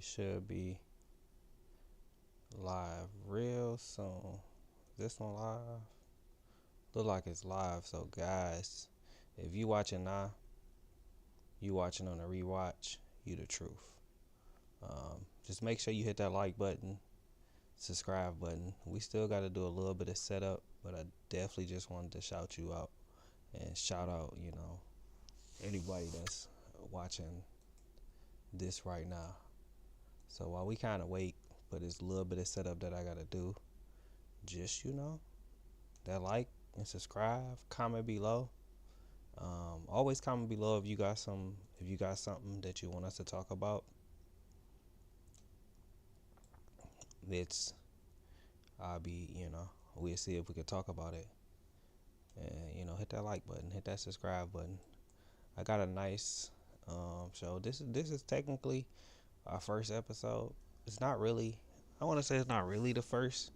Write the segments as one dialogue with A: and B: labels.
A: We should be live real soon. This one live? Look like it's live. So guys, if you watching now, you watching on a rewatch, you the truth. Just make sure you hit that like button, subscribe button. We still got to do a little bit of setup, but I definitely just wanted to shout you out and shout out, anybody that's watching this right now. So while we kind of wait for this little bit of setup that I got to do, just, that like and subscribe, comment below. Always comment below if you got something that you want us to talk about. It's we'll see if we can talk about it. And hit that like button, hit that subscribe button. I got a nice show. This is technically our first episode. It's not really. I want to say it's not really the first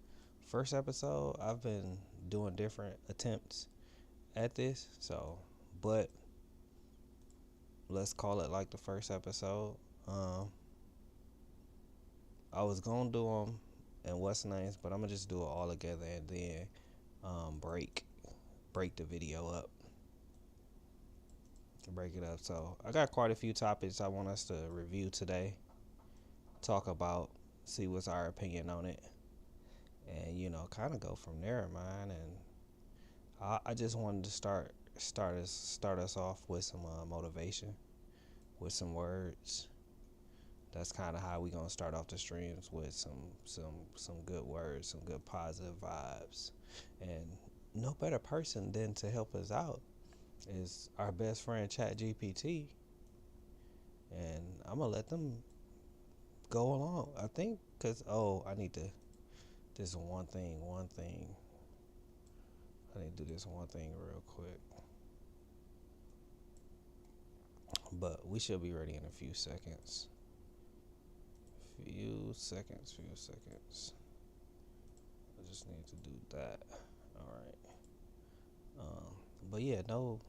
A: episode. I've been doing different attempts at this, but let's call it like the first episode. I was gonna do them in what's nice, but I'm gonna just do it all together and then break the video up, break it up. So I got quite a few topics I want us to review today, talk about, see what's our opinion on it, and kind of go from there, man. And I just wanted to start us off with some motivation, with some words. That's kind of how we gonna start off the streams, with some good words, some good positive vibes. And no better person than to help us out is our best friend ChatGPT. And I'm gonna let them go along, I think, because I need to this one thing I need to do this one thing real quick, but we should be ready in a few seconds. Few seconds. I just need to do that. All right. But yeah, no,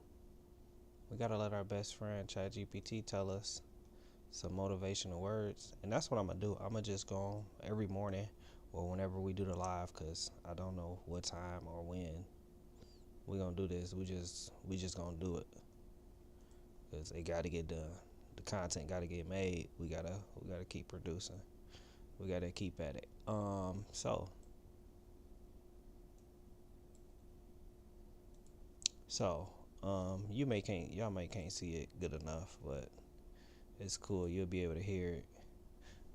A: we gotta let our best friend ChatGPT tell us some motivational words, and that's what I'm gonna do. I'm gonna just go on every morning or whenever we do the live, cause I don't know what time or when we gonna do this. We just gonna do it, cause it gotta get done. The content gotta get made. We gotta keep producing. We gotta keep at it. Y'all may can't see it good enough, but it's cool. You'll be able to hear it.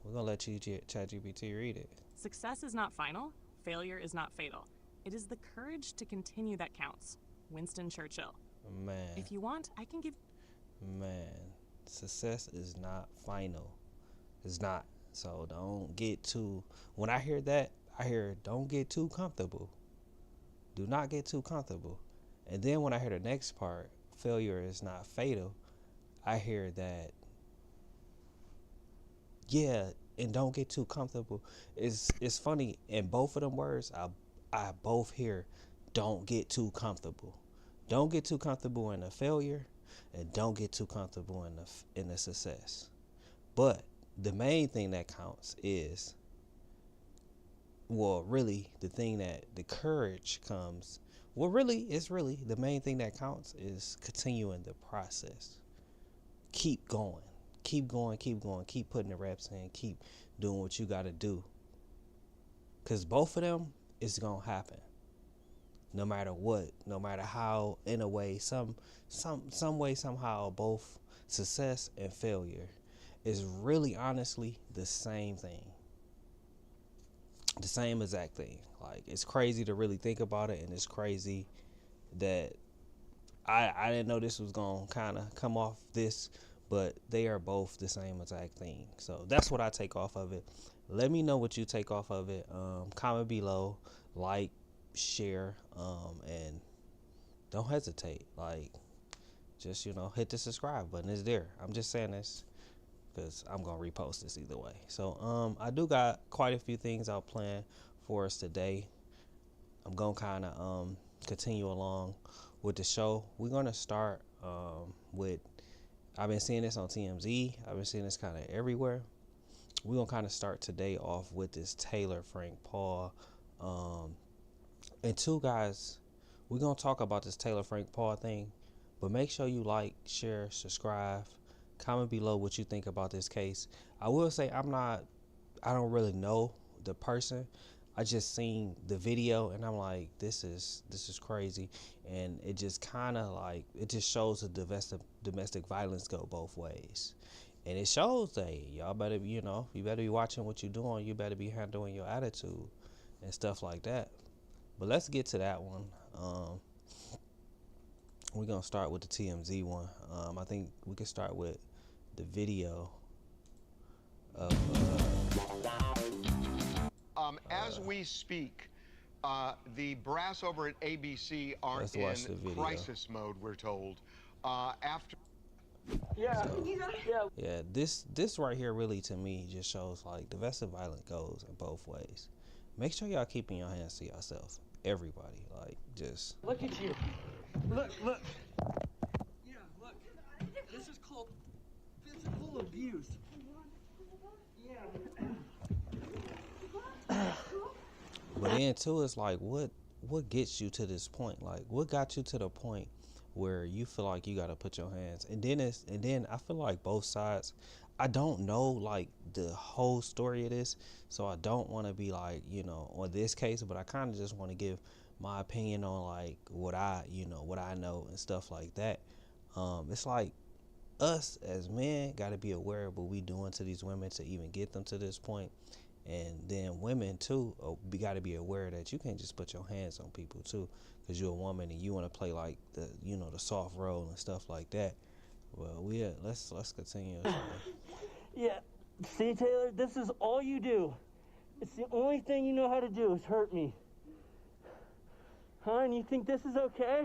A: We're gonna let you ChatGPT read it.
B: Success is not final. Failure is not fatal. It is the courage to continue that counts. Winston Churchill.
A: Man.
B: If you want, I can give.
A: Man, success is not final. It's not. So don't get too. When I hear that, I hear don't get too comfortable. Do not get too comfortable. And then when I hear the next part, failure is not fatal, I hear that, yeah, and don't get too comfortable. It's funny, in both of them words, I both hear don't get too comfortable. Don't get too comfortable in the failure, and don't get too comfortable in the success. But the main thing that counts is, well, really, the thing that the courage comes. Well, really, the main thing that counts is continuing the process. Keep going. Keep putting the reps in. Keep doing what you got to do. Because both of them is going to happen. No matter what, no matter how, in a way, some way, somehow, both success and failure is really honestly the same thing. The same exact thing. Like, it's crazy to really think about it, and it's crazy that I didn't know this was gonna kind of come off this, but they are both the same exact thing. So that's what I take off of it. Let me know what you take off of it. Comment below, like, share, and don't hesitate. Like, just hit the subscribe button. It's there. I'm just saying this because I'm gonna repost this either way. So I do got quite a few things out planned for us today. I'm gonna kind of continue along with the show. We're gonna start with, I've been seeing this on TMZ. I've been seeing this kind of everywhere. we're gonna kind of start today off with this Taylor Frank Paul. Um, and two guys, we're gonna talk about this Taylor Frank Paul thing, but make sure you like, share, subscribe, comment below what you think about this case. I will say I don't really know the person. I just seen the video and I'm like, this is crazy, and it just kind of like it just shows the domestic violence go both ways, and it shows that y'all better you better be watching what you're doing. You better be handling your attitude and stuff like that. But let's get to that one. We're gonna start with the TMZ one. I think we can start with the video of.
C: As we speak, the brass over at ABC are
A: Let's
C: in
A: watch the video.
C: crisis mode, we're told. After
A: Yeah, this right here really to me just shows like domestic violence goes in both ways. Make sure y'all keeping your hands to yourself. Everybody, like just
D: look at you. Look. Yeah, look. This is called physical abuse. Yeah.
A: But then too, it's like what gets you to this point? Like what got you to the point where you feel like you gotta put your hands? And then I feel like both sides. I don't know like the whole story of this, so I don't want to be like on this case, but I kind of just want to give my opinion on like what I know and stuff like that. It's like us as men got to be aware of what we doing to these women to even get them to this point. And then women too, we got to be aware that you can't just put your hands on people too, because you're a woman and you want to play like the the soft role and stuff like that. Well, let's continue.
D: Yeah, see, Taylor, this is all you do. It's the only thing you know how to do is hurt me. Huh? And you think this is okay?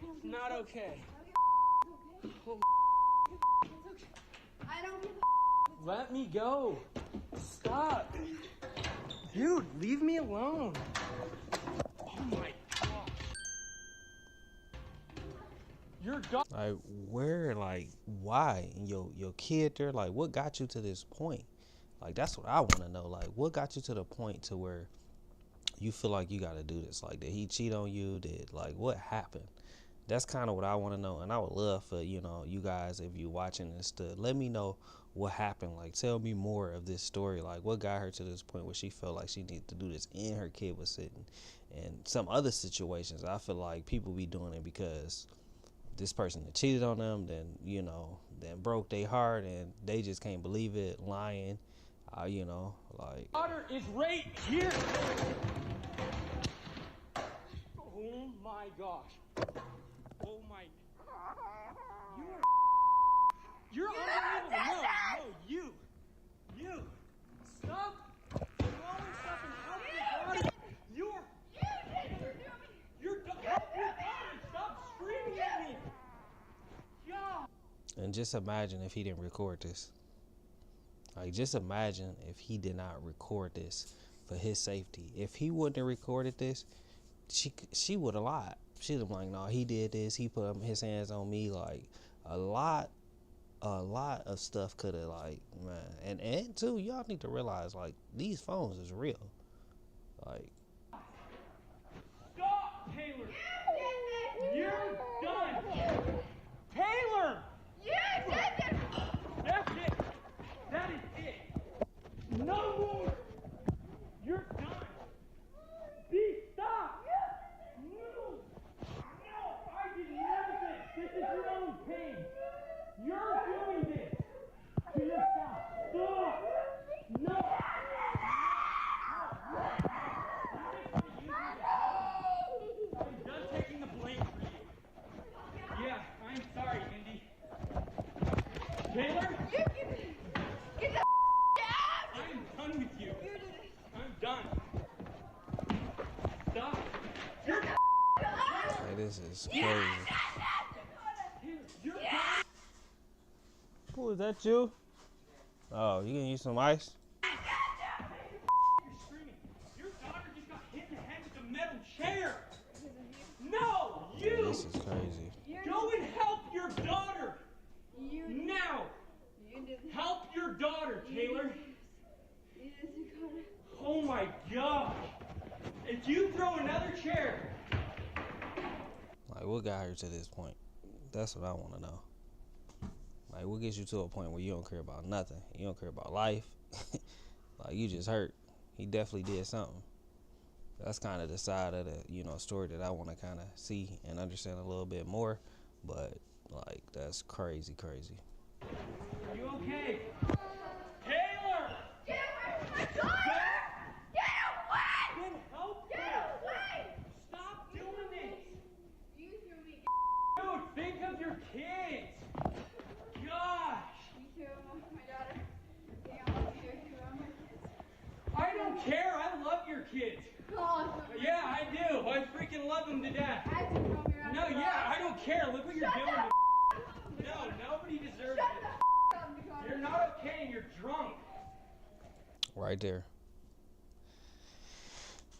D: It's not okay.
E: I don't give
D: Let me go. Stop. Dude, leave me alone. Oh my gosh. You're gone.
A: Like where, like why, and your kid there, like what got you to this point? Like that's what I want to know. Like what got you to the point to where you feel like you got to do this? Like did he cheat on you? Did like what happened? That's kind of what I want to know, and I would love for you guys, if you're watching this, to let me know what happened. Like tell me more of this story. Like what got her to this point where she felt like she needed to do this and her kid was sitting. And some other situations, I feel like people be doing it because this person that cheated on them, then then broke their heart and they just can't believe it, lying, like.
D: Daughter is right here. Oh my gosh. Oh my. You're unbelievable. No, you. Stop throwing stuff and help your daughter. Help your daughter. Stop screaming at me. Yeah.
A: And just imagine if he didn't record this. Like just imagine if he did not record this for his safety. If he wouldn't have recorded this, she would have lied. She'd have been like, no, he did this. He put his hands on me. Like a lot of stuff could have, like, man. And too, y'all need to realize, like, these phones is real. Like.
D: Stop, Taylor. You're done. Taylor. That's it. That is it. No more. You're done. Stop. No, I did none of this. This is your own pain. You're doing this to yourself. Stop. No. I'm done taking the blame for you. Yeah, I'm sorry, Indy. Taylor?
E: Get the out!
D: I'm done with you.
E: You did it.
D: I'm done. Stop. You're
A: Like, this is crazy.
D: You're
A: Who is that, you? Oh, you gonna use some ice?
D: You're screaming. Your daughter just got hit in the head with a metal chair. No, you.
A: This is crazy.
D: Go and help your daughter.
E: You
D: Now.
E: did it.
D: Help your daughter, Taylor. Oh my gosh! If you throw another chair.
A: Like, what got her to this point? That's what I want to know. Like, what gets you to a point where you don't care about nothing? You don't care about life. Like, you just hurt. He definitely did something. That's kind of the side of the, story that I want to kind of see and understand a little bit more. But, like, that's crazy, crazy.
D: Are you okay? Taylor!
E: Get away from my daughter! Get away!
D: Then help
E: Get
D: her.
E: away!
D: Stop doing this!
E: You threw me.
D: Dude, think of your kids! Gosh!
E: Me too. My daughter. Damn, I love you. You love my kids.
D: I don't care. I love your kids.
E: Oh,
D: Yeah, I do. I freaking love them to death.
E: I had to throw me around
D: No,
E: the
D: yeah,
E: rock.
D: I don't care. Look what you're
E: Shut
D: doing.
E: the
D: No, nobody deserves
E: Shut
D: it.
E: the up, Dakota.
D: You're not okay and you're drunk.
A: Right there.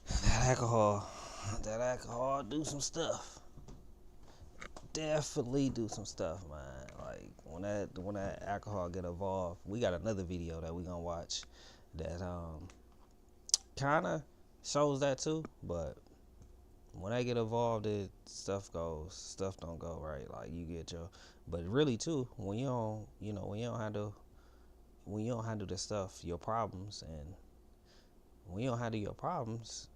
A: That alcohol do some stuff. Definitely do some stuff, man. Like, when that alcohol get involved, we got another video that we gonna watch that kind of shows that too, but when I get involved, stuff don't go right. Like, you get but really too, when you don't handle the stuff, your problems, and when you don't handle your problems,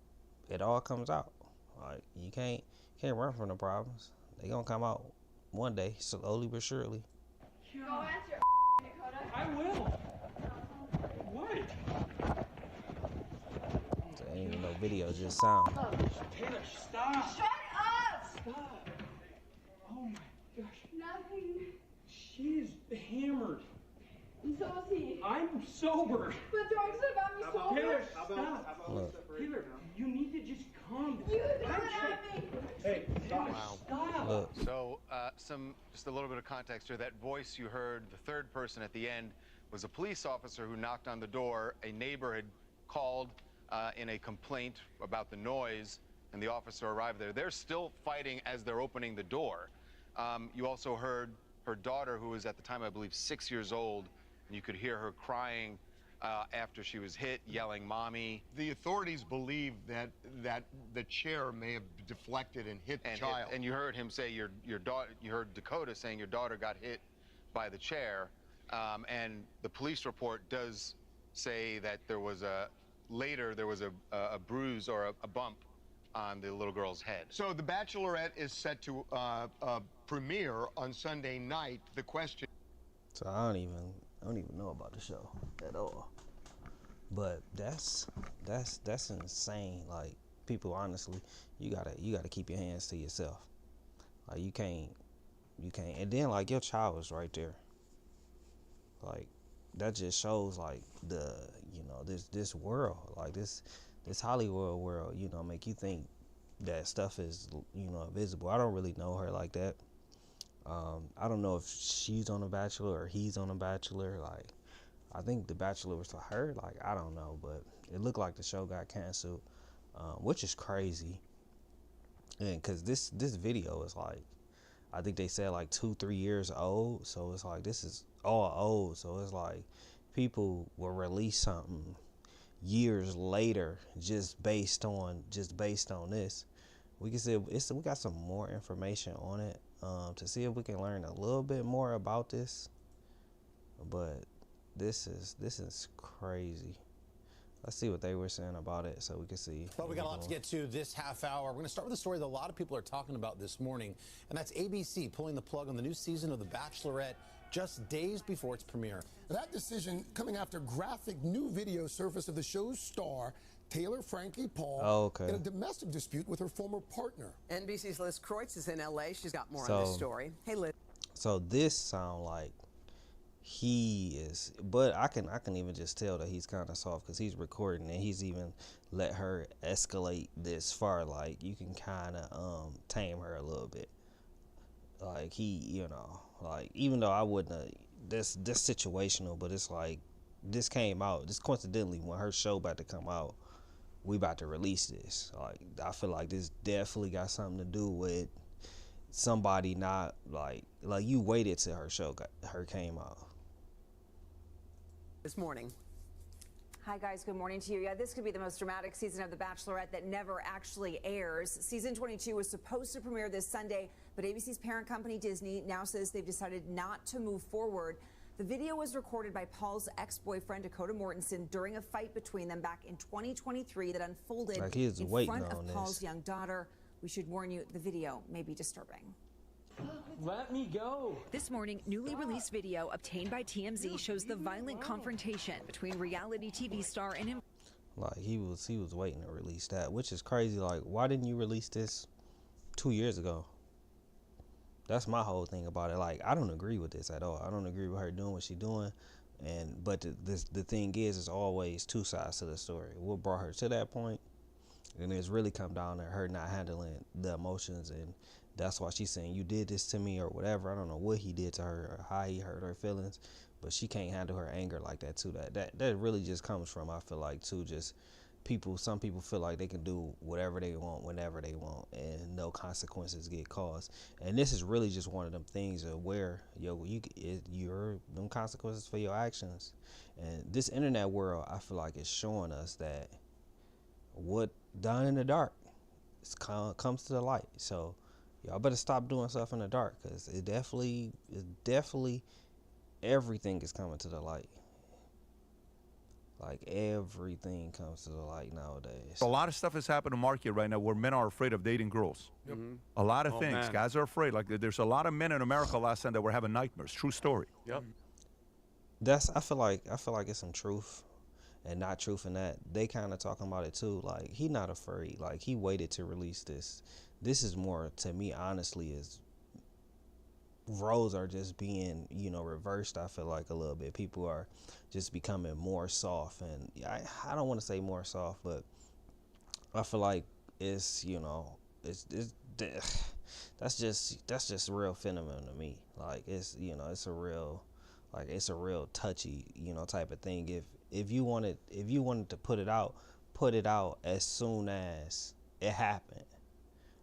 A: it all comes out. Like, you can't run from the problems. They gonna come out one day, slowly but surely.
E: Go answer, Dakota.
D: I will. What?
A: So ain't even no video, just sound.
D: Taylor, stop.
E: Shut up!
D: Stop. Oh my gosh.
E: Nothing.
D: She's hammered.
E: And so is he.
D: I'm sober.
E: But throwing stuff at me so
D: Taylor,
E: much.
D: stop.
A: Look,
D: Taylor, you need to just calm down.
E: You threw it at me.
D: Hey, Taylor,
C: Wow.
D: stop.
A: look.
C: So, just a little bit of context here. That voice you heard, the third person at the end, was a police officer who knocked on the door. A neighbor had called in a complaint about the noise, and the officer arrived there. They're still fighting as they're opening the door. You also heard her daughter, who was at the time, I believe, 6 years old, and you could hear her crying after she was hit, yelling, "Mommy."
F: The authorities believe that the chair may have deflected and hit the child.
C: And you heard him say your daughter. You heard Dakota saying your daughter got hit by the chair, and the police report does say that there was a bruise or a bump on the little girl's head.
F: So The Bachelorette is set to premiere on Sunday night. The question.
A: So I don't even know about the show at all. But that's insane. Like, people, honestly, you gotta keep your hands to yourself. Like, you can't, and then, like, your child is right there. Like, that just shows, like, this world, like this Hollywood world, make you think that stuff is, invisible. I don't really know her like that. I don't know if she's on The Bachelor or he's on The Bachelor. Like, I think The Bachelor was for her. Like, I don't know, but it looked like the show got canceled, which is crazy. And because this video is like, I think they said like 2-3 years old. So it's like, this is all old. So it's like people will release something years later just based on this. We can see we got some more information on it to see if we can learn a little bit more about this. But this is crazy. Let's see what they were saying about it so we can see.
G: Well, we got a lot to get to this half hour. We're going to start with a story that a lot of people are talking about this morning, and that's ABC pulling the plug on the new season of The Bachelorette just days before its premiere.
H: That decision coming after graphic new video surfaced of the show's star, Taylor Frankie Paul, in a domestic dispute with her former partner.
I: NBC's Liz Kreutz is in LA. She's got more on this story. Hey, Liz.
A: So this sound like he is, but I can even just tell that he's kind of soft because he's recording and he's even let her escalate this far. Like, you can kind of tame her a little bit. Like, he, like, even though I wouldn't, this situational, but it's like, this came out, this coincidentally, when her show about to come out, we about to release this. Like, I feel like this definitely got something to do with somebody not, like you waited till her show came out.
I: This morning.
J: Hi, guys. Good morning to you. Yeah, this could be the most dramatic season of The Bachelorette that never actually airs. Season 22 was supposed to premiere this Sunday, but ABC's parent company, Disney, now says they've decided not to move forward. The video was recorded by Paul's ex-boyfriend, Dakota Mortensen, during a fight between them back in 2023 that unfolded in front of Paul's young daughter. We should warn you, the video may be disturbing.
D: Let me go.
J: This morning, newly released video obtained by TMZ shows the violent confrontation between reality TV star and him.
A: Like he was waiting to release that, which is crazy. Like, why didn't you release this 2 years ago? That's my whole thing about it. Like, I don't agree with this at all. I don't agree with her doing what she's doing. But the thing is, it's always two sides to the story. What brought her to that point, and it's really come down to her not handling the emotions, and that's why she's saying you did this to me or whatever. I don't know what he did to her or how he hurt her feelings, but she can't handle her anger like that too. That really just comes from, I feel like, too, just people. Some people feel like they can do whatever they want whenever they want and no consequences get caused. And this is really just one of them things of where you're them consequences for your actions. And this internet world, I feel like, is showing us that what done in the dark comes to the light. So y'all better stop doing stuff in the dark, because it definitely everything is coming to the light. Like, everything comes to the light nowadays.
K: A lot of stuff has happened in the market right now where men are afraid of dating girls.
L: Yep.
K: A lot of things.
L: Man.
K: Guys are afraid. Like, there's a lot of men in America last time that were having nightmares. True story.
L: Yep.
A: I feel like it's some truth and not truth in that. They kind of talking about it too. Like, he not afraid. Like, he waited to release this. This is more, to me, honestly, is roles are just being, reversed. I feel like a little bit. People are just becoming more soft, and I don't want to say more soft, but I feel like it's that's just real phenomenon to me. Like, it's it's a real touchy type of thing. If you wanted to put it out as soon as it happened,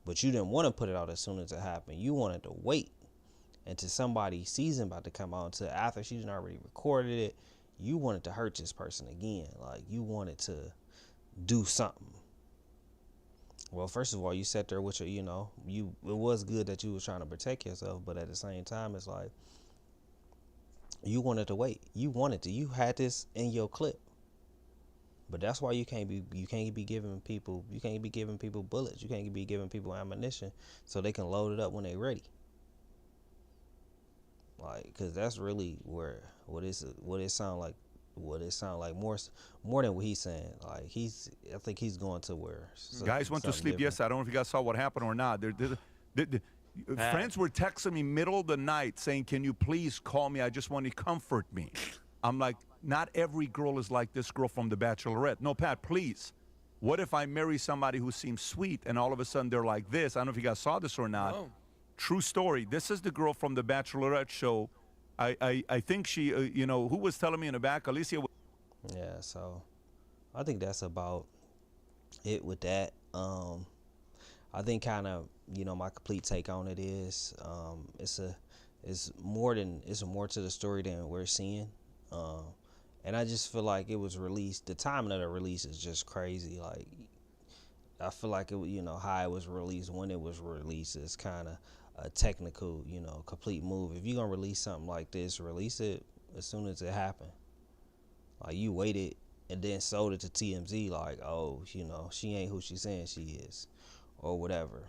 A: but you didn't want to put it out as soon as it happened. You wanted to wait until somebody's season about to come out, until after she's already recorded it. You wanted to hurt this person again. Like, you wanted to do something. Well, first of all, you sat there with your, it was good that you was trying to protect yourself, but at the same time, it's like, you wanted to wait. You had this in your clip. But that's why you can't be giving people bullets. You can't be giving people ammunition so they can load it up when they're ready. Like, because that's really what it sound like more than what he's saying. Like, I think he's going to where
K: guys went to sleep. Yes, I don't know if you guys saw what happened or not. Friends were texting me middle of the night saying, "Can you please call me? I just want to comfort me." I'm like, not every girl is like this girl from The Bachelorette. No, Pat, please. What if I marry somebody who seems sweet and all of a sudden they're like this? I don't know if you guys saw this or not.
L: No.
K: True story. This is the girl from The Bachelorette show. I think she, who was telling me in the back, Alicia.
A: Yeah, so I think that's about it with that. I think kind of, my complete take on it is it's more to the story than we're seeing. And I just feel like it was released. The timing of the release is just crazy. Like, I feel like it, how it was released, when it was released, is kind of a technical, complete move. If you're gonna release something like this, release it as soon as it happened. Like, you waited and then sold it to TMZ like, oh, she ain't who she's saying she is, or whatever.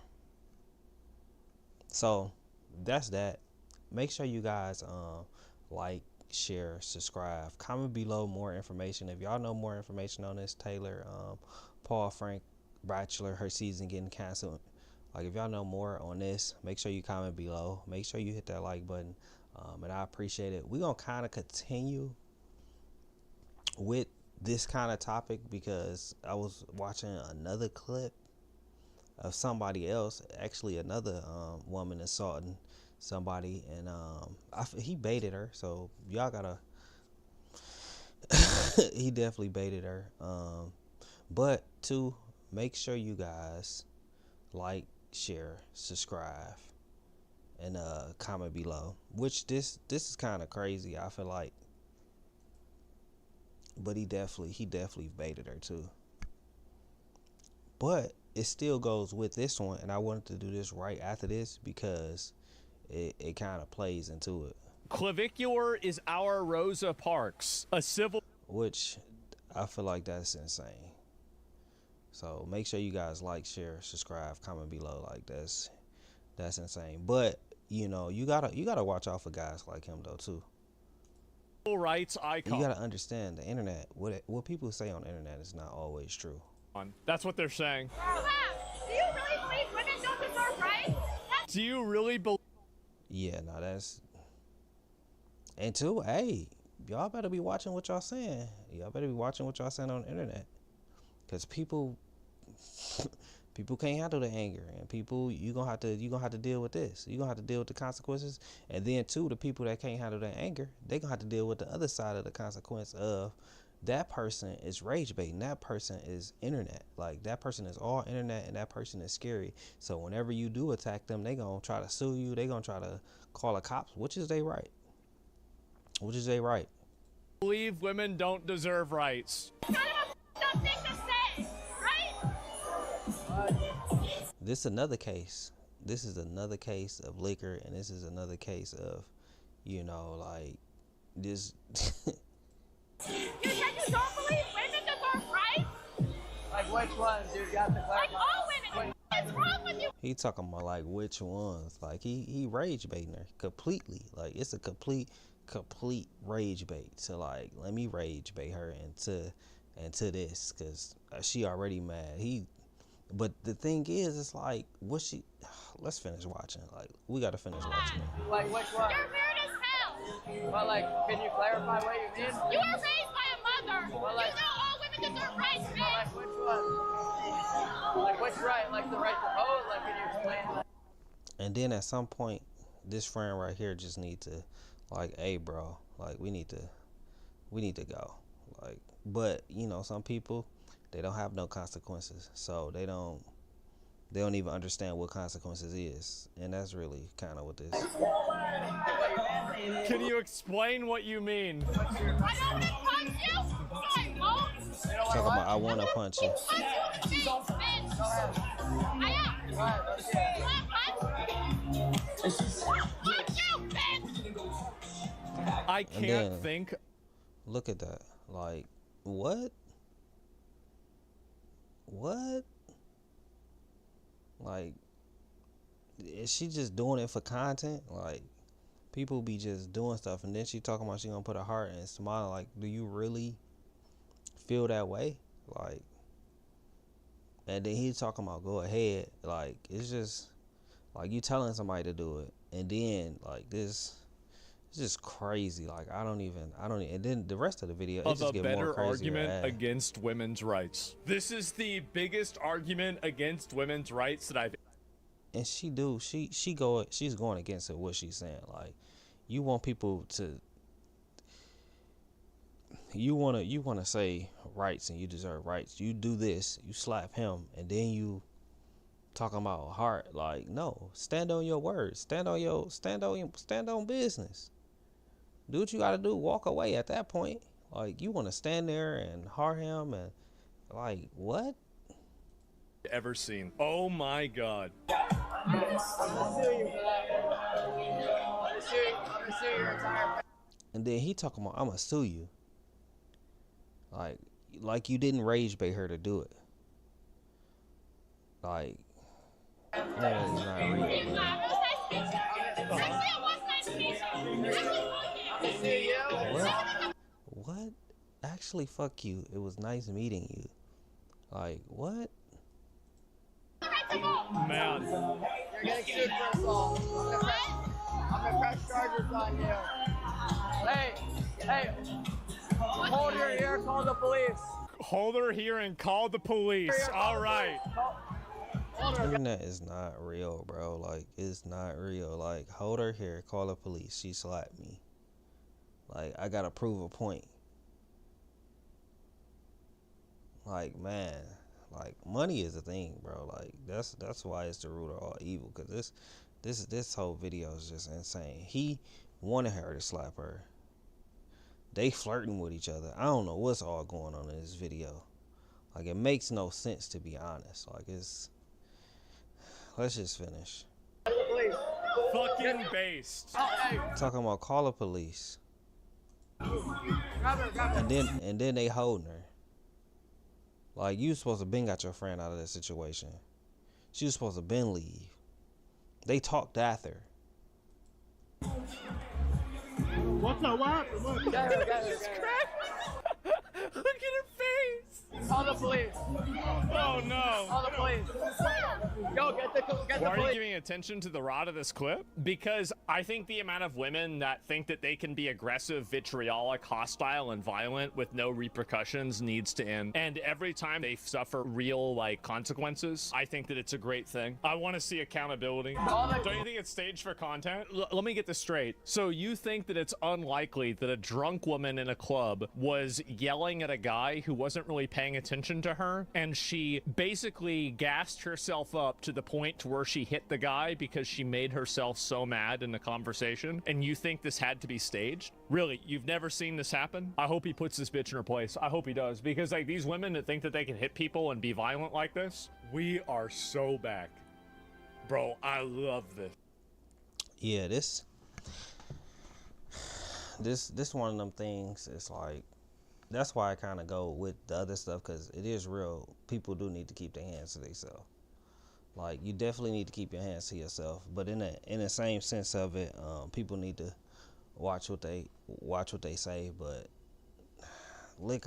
A: So that's that. Make sure you guys like, share, subscribe, comment below more information. If y'all know more information on this Taylor Paul Frank Bachelor, her season getting canceled, like, if y'all know more on this, make sure you comment below. Make sure you hit that like button, and I appreciate it. We're gonna kind of continue with this kind of topic because I was watching another clip of somebody else, actually another woman assaulting somebody, and he baited her, so y'all gotta he definitely baited her, but to make sure you guys like, share, subscribe, and comment below, which this is kind of crazy, I feel like, But he definitely baited her too. But it still goes with this one, and I wanted to do this right after this because it kind of plays into it.
L: Clavicular is our Rosa Parks, a civil...
A: Which I feel like that's insane. So make sure you guys like, share, subscribe, comment below. Like that's insane. But you know, you gotta watch out for guys like him though too.
L: Rights icon.
A: You gotta understand the internet. What people say on the internet is not always true.
L: That's what they're saying.
E: Do you really believe women don't deserve rights?
L: Do you really believe?
A: Yeah, no, that's. And two, hey, y'all better be watching what y'all saying. Y'all better be watching what y'all saying on the internet, because people can't handle the anger, and people you gonna have to deal with this. You gonna have to deal with the consequences, and then two, the people that can't handle the anger, they gonna have to deal with the other side of the consequence of that person is rage baiting. That person is internet. Like that person is all internet, and that person is scary. So whenever you do attack them, they gonna try to sue you. They gonna try to call the cops, which is they right. Which is they right.
L: Believe women don't deserve rights.
E: Kind of a thing to say, right?
A: This is another case. This is another case of liquor, and this is another case of, you know, like this.
E: You said you don't believe women deserve rights?
M: Like which ones, dude? You have to clarify.
E: Like all women. What's wrong with you?
A: He talking about like which ones. Like he rage baiting her completely. Like it's a complete rage bait. So like let me rage bait her into this, because she already mad. But the thing is, it's like what she. Let's finish watching. Like we gotta finish watching it.
M: Like which one?
E: You're weird as hell.
M: Well, like, can you clarify what you mean?
E: You were raised by a mother.
M: Well, like,
E: you know all women deserve rights, man.
M: Like which one? Like which right? Like the right to vote? Like can you explain that? And
A: then at some point, this friend right here just need to, like, hey bro, like we need to go. Like, but you know, some people, they don't have no consequences, so they don't even understand what consequences is, and that's really kind of what this.
L: Can you explain what you mean?
E: I don't want to punch you. I won't.
A: Talk about I want to punch you.
E: Punch you in the face, bitch. I am. Punch you, bitch.
L: I can't think.
A: Look at that. Like, what? What? Like, is she just doing it for content? Like, people be just doing stuff, and then she talking about she gonna put a heart and smile. Like, do you really feel that way? Like, and then he's talking about go ahead. Like, it's just like you telling somebody to do it, and then like this. It's just crazy. Like I don't even. And then the rest of the video, it just get more crazy.
L: Of a better argument against women's rights. This is the biggest argument against women's rights that I've.
A: And she's going against it. What she's saying, like, you want people to. You wanna say rights, and you deserve rights. You do this, you slap him, and then you talking about heart. Like, no, stand on your words. Stand on business. Do what you gotta do. Walk away at that point. Like, you want to stand there and heart him, and like, what?
L: Ever seen? Oh my God.
M: I'm gonna sue you for that. I'm gonna sue your entire.
A: And then he talking about I'm gonna sue you. Like you didn't rage bait her to do it. Like, that is not real. What? Actually, fuck you. It was nice meeting you. Like, what?
L: Man.
M: You're getting sued for assault. I'm gonna press charges on you. Hey. Hold her here, call the police.
L: Hold her here and call the police. All right.
A: The internet is not real, bro. Like, it's not real. Like, hold her here, call the police. She slapped me. Like, I gotta prove a point. Like, man, like, money is a thing, bro. Like, that's why it's the root of all evil. Cause this whole video is just insane. He wanted her to slap her. They flirting with each other. I don't know what's all going on in this video. Like, it makes no sense, to be honest. Like, it's... Let's just finish.
L: Fucking based.
A: Talking about call the police. And then they holding her. Like, you supposed to been got your friend out of that situation. She was supposed to been leave. They talked after.
M: What's up? What happened? Look.
L: Look at her face.
M: Call the police.
L: Oh no.
M: Call the police. Yo, get the police.
L: Why are you giving attention to the rod of this clip? Because I think the amount of women that think that they can be aggressive, vitriolic, hostile, and violent with no repercussions needs to end. And every time they suffer real, like, consequences, I think that it's a great thing. I want to see accountability. Don't you think it's staged for content? Let me get this straight. So you think that it's unlikely that a drunk woman in a club was yelling at a guy who wasn't really paying attention to her, and she basically gassed herself up to the point to where she hit the guy because she made herself so mad in the conversation, and you think this had to be staged? Really? You've never seen this happen? I hope he puts this bitch in her place. I hope he does, because like these women that think that they can hit people and be violent like this, we are so back. Bro, I love this.
A: Yeah, this one of them things. It's like, that's why I kind of go with the other stuff, because it is real. People do need to keep their hands to themselves. Like, you definitely need to keep your hands to yourself, but in the same sense of it, people need to watch what they say. But when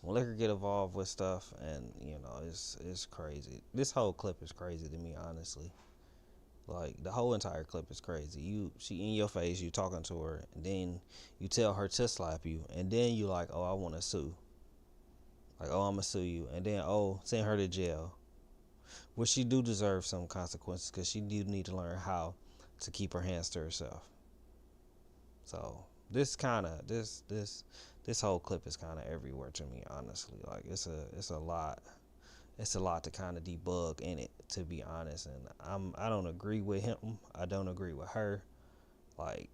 A: liquor get involved with stuff, and you know, it's crazy. This whole clip is crazy to me, honestly. Like, the whole entire clip is crazy. She in your face, you talking to her, and then you tell her to slap you, and then you like, oh, I want to sue. Like, oh, I'm gonna sue you, and then, oh, send her to jail. Which she do deserve some consequences, because she do need to learn how to keep her hands to herself. So this whole clip is kind of everywhere to me, honestly. Like, it's a lot to kind of debug in it, to be honest. And I don't agree with him. I don't agree with her. Like,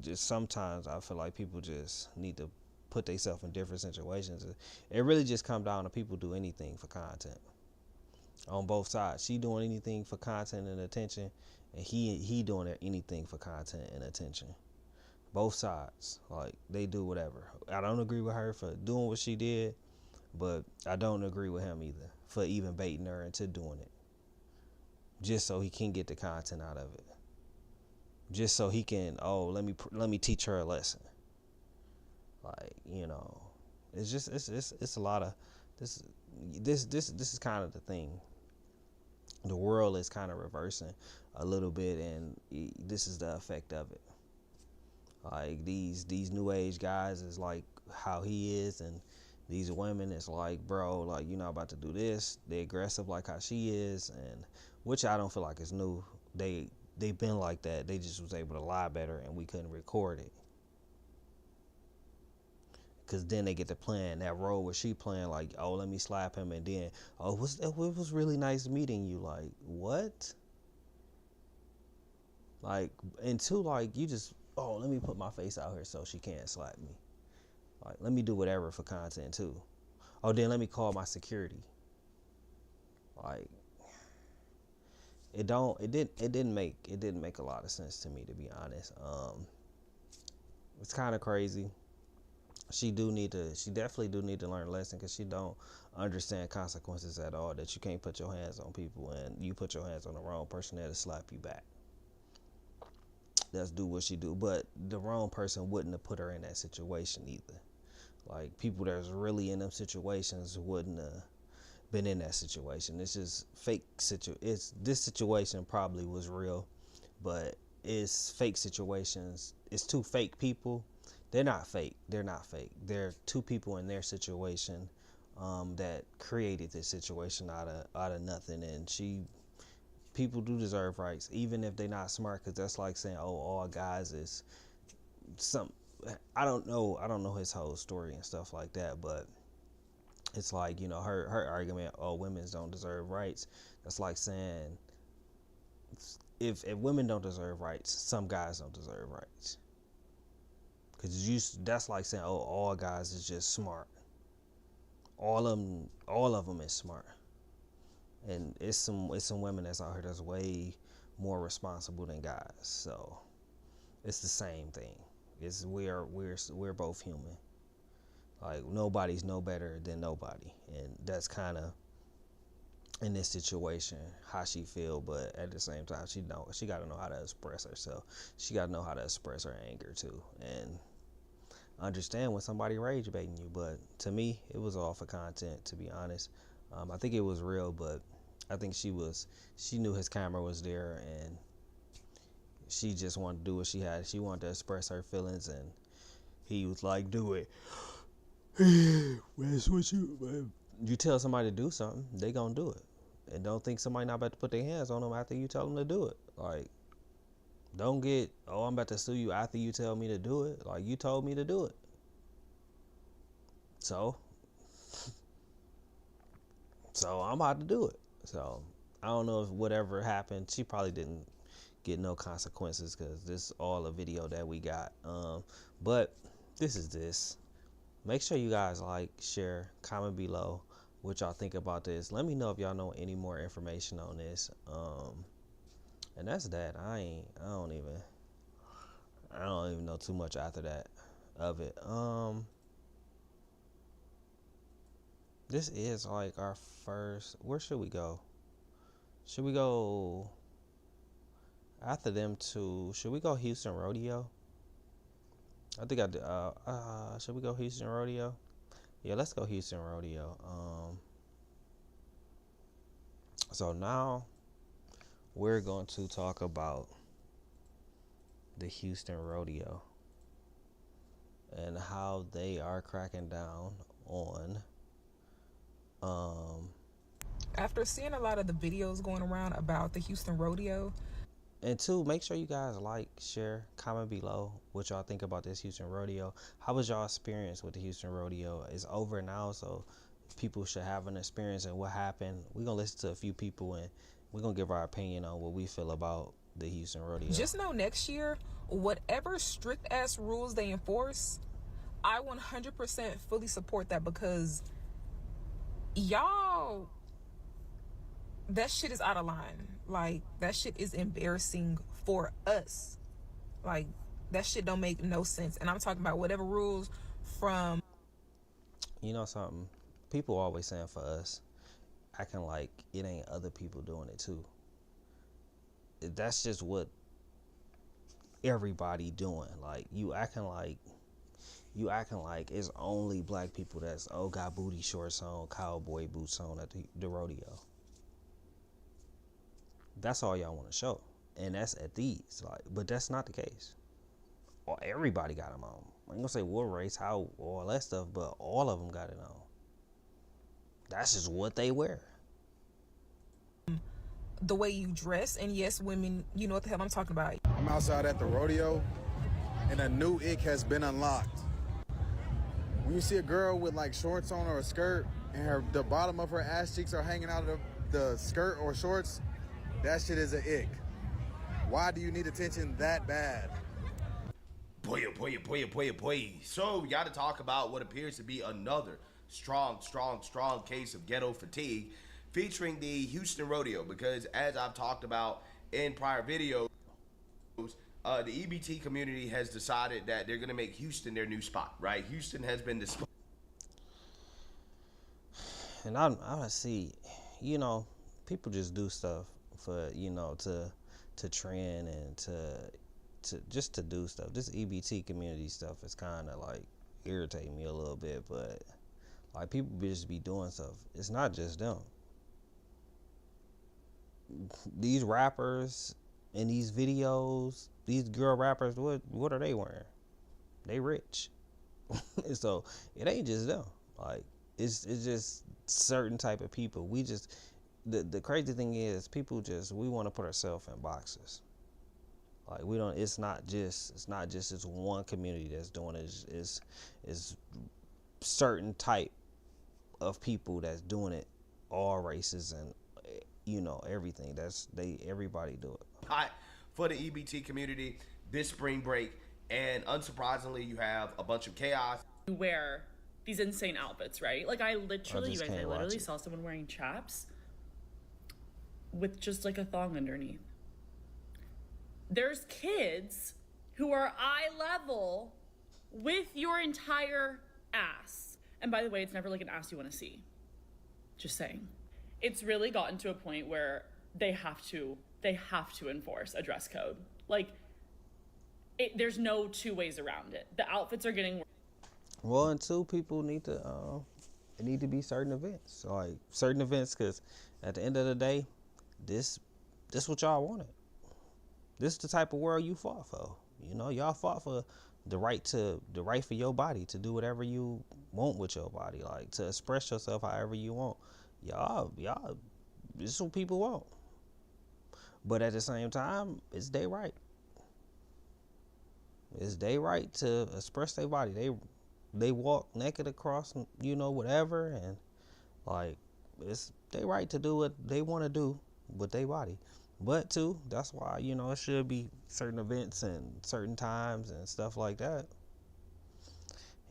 A: just sometimes I feel like people just need to put themselves in different situations. It really just comes down to people do anything for content. On both sides, she doing anything for content and attention, and he doing anything for content and attention. Both sides, like, they do whatever. I don't agree with her for doing what she did, but I don't agree with him either for even baiting her into doing it, just so he can get the content out of it, just so he can, oh, let me teach her a lesson. Like, you know, it's just it's a lot of this is kind of the thing. The world is kind of reversing a little bit, and this is the effect of it. Like, these new age guys is like how he is, and these women is like, bro, like, you're not about to do this. They aggressive like how she is, and which I don't feel like is new. They've been like that. They just was able to lie better, and we couldn't record it. Because then they get to playing that role where she playing like, oh, let me slap him, and then, oh, it was really nice meeting you. Like, what? Like, and two, like, you just, oh, let me put my face out here so she can't slap me. Like, let me do whatever for content too. Oh, then let me call my security. Like, it didn't make a lot of sense to me, to be honest. It's kind of crazy. She definitely do need to learn a lesson, because she don't understand consequences at all, that you can't put your hands on people, and you put your hands on the wrong person, that'll slap you back. Let's do what she do, but the wrong person wouldn't have put her in that situation either. Like, people that's really in them situations wouldn't have been in that situation. It's just fake this situation probably was real, but it's fake situations. It's two fake people. They're not fake. They're two people in their situation that created this situation out of nothing. And people do deserve rights, even if they're not smart, because that's like saying, oh, all guys is some. I don't know his whole story and stuff like that, but it's like, you know, her argument, oh, women don't deserve rights. That's like saying, if women don't deserve rights, some guys don't deserve rights. Cause that's like saying, oh, all guys is just smart. All of them is smart. And it's some women that's out here that's way more responsible than guys. So it's the same thing. It's we're both human. Like nobody's no better than nobody, and that's kind of in this situation how she feel. But at the same time, she got to know how to express herself. She got to know how to express her anger too, and understand when somebody rage baiting you. But to me, it was all for content, to be honest. I think it was real, but I think she knew his camera was there, and she just wanted to do what she had. She wanted to express her feelings, and he was like, do it. That's what you tell somebody to do something, they gonna do it. And don't think somebody not about to put their hands on them after you tell them to do it. Like, don't get, oh, I'm about to sue you after you tell me to do it. Like, you told me to do it. So I'm about to do it. So I don't know if whatever happened, she probably didn't get no consequences because this is all a video that we got. But this is this. Make sure you guys like, share, comment below what y'all think about this. Let me know if y'all know any more information on this. And that's that. I don't even know too much after that of it. This is like our first. Where should we go? Should we go after them to? Should we go Houston Rodeo? I think I did. Should we go Houston Rodeo? Yeah, let's go Houston Rodeo. So now we're going to talk about the Houston Rodeo and how they are cracking down on.
N: After seeing a lot of the videos going around about the Houston Rodeo.
A: And two, make sure you guys like, share, comment below what y'all think about this Houston Rodeo. How was y'all experience with the Houston Rodeo? It's over now, so people should have an experience and what happened. We're going to listen to a few people and we're going to give our opinion on what we feel about the Houston Rodeo.
N: Just know next year, whatever strict ass rules they enforce, I 100% fully support that because y'all, that shit is out of line. Like, that shit is embarrassing for us. Like, that shit don't make no sense. And I'm talking about whatever rules from...
A: You know something? People always saying for us, acting like it ain't other people doing it too. That's just what everybody doing. Like, you acting like it's only black people that's, got booty shorts on, cowboy boots on at the rodeo. That's all y'all want to show, and that's at these. Like, but that's not the case. Everybody got them on. I ain't gonna say what race, how, all that stuff, but all of them got it on. That's just what they wear.
N: The way you dress, and yes, women, you know what the hell I'm talking about.
O: I'm outside at the rodeo, and a new ick has been unlocked. When you see a girl with like shorts on or a skirt, and the bottom of her ass cheeks are hanging out of the skirt or shorts, that shit is an ick. Why do you need attention that bad?
P: Boy. So we got to talk about what appears to be another strong case of ghetto fatigue featuring the Houston Rodeo, because as I've talked about in prior videos, the EBT community has decided that they're going to make Houston their new spot, right? Houston has been the spot.
A: And I see, people just do stuff for, to trend and to just to do stuff. This EBT community stuff is kind of like irritating me a little bit, but like people just be doing stuff. It's not just them. These rappers in these videos, these girl rappers, what are they wearing? They rich. So it ain't just them. Like it's just certain type of people. We just the crazy thing is people we want to put ourselves in boxes. Like we don't. It's not just this one community that's doing it. It's certain type of people that's doing it. All races and everything. Everybody do it.
P: For the EBT community this spring break, And unsurprisingly, you have a bunch of chaos.
Q: You wear these insane outfits, right? Like I literally
A: I
Q: saw someone wearing chaps with just like a thong underneath. There's kids who are eye level with your entire ass. And by the way, it's never like an ass you want to see. Just saying. It's really gotten to a point where they have to enforce a dress code. Like, there's no two ways around it. The outfits are getting worse.
A: Well, and two, people need to, it need to be certain events. Like, certain events, because at the end of the day, this what y'all wanted. This is the type of world you fought for. You know, y'all fought for the right for your body to do whatever you want with your body, like to express yourself however you want. Y'all, this is what people want. But at the same time, it's their right. It's their right to express their body. They walk naked across, you know, whatever, and like it's their right to do what they want to do with their body. But too, that's why, you know, it should be certain events and certain times and stuff like that.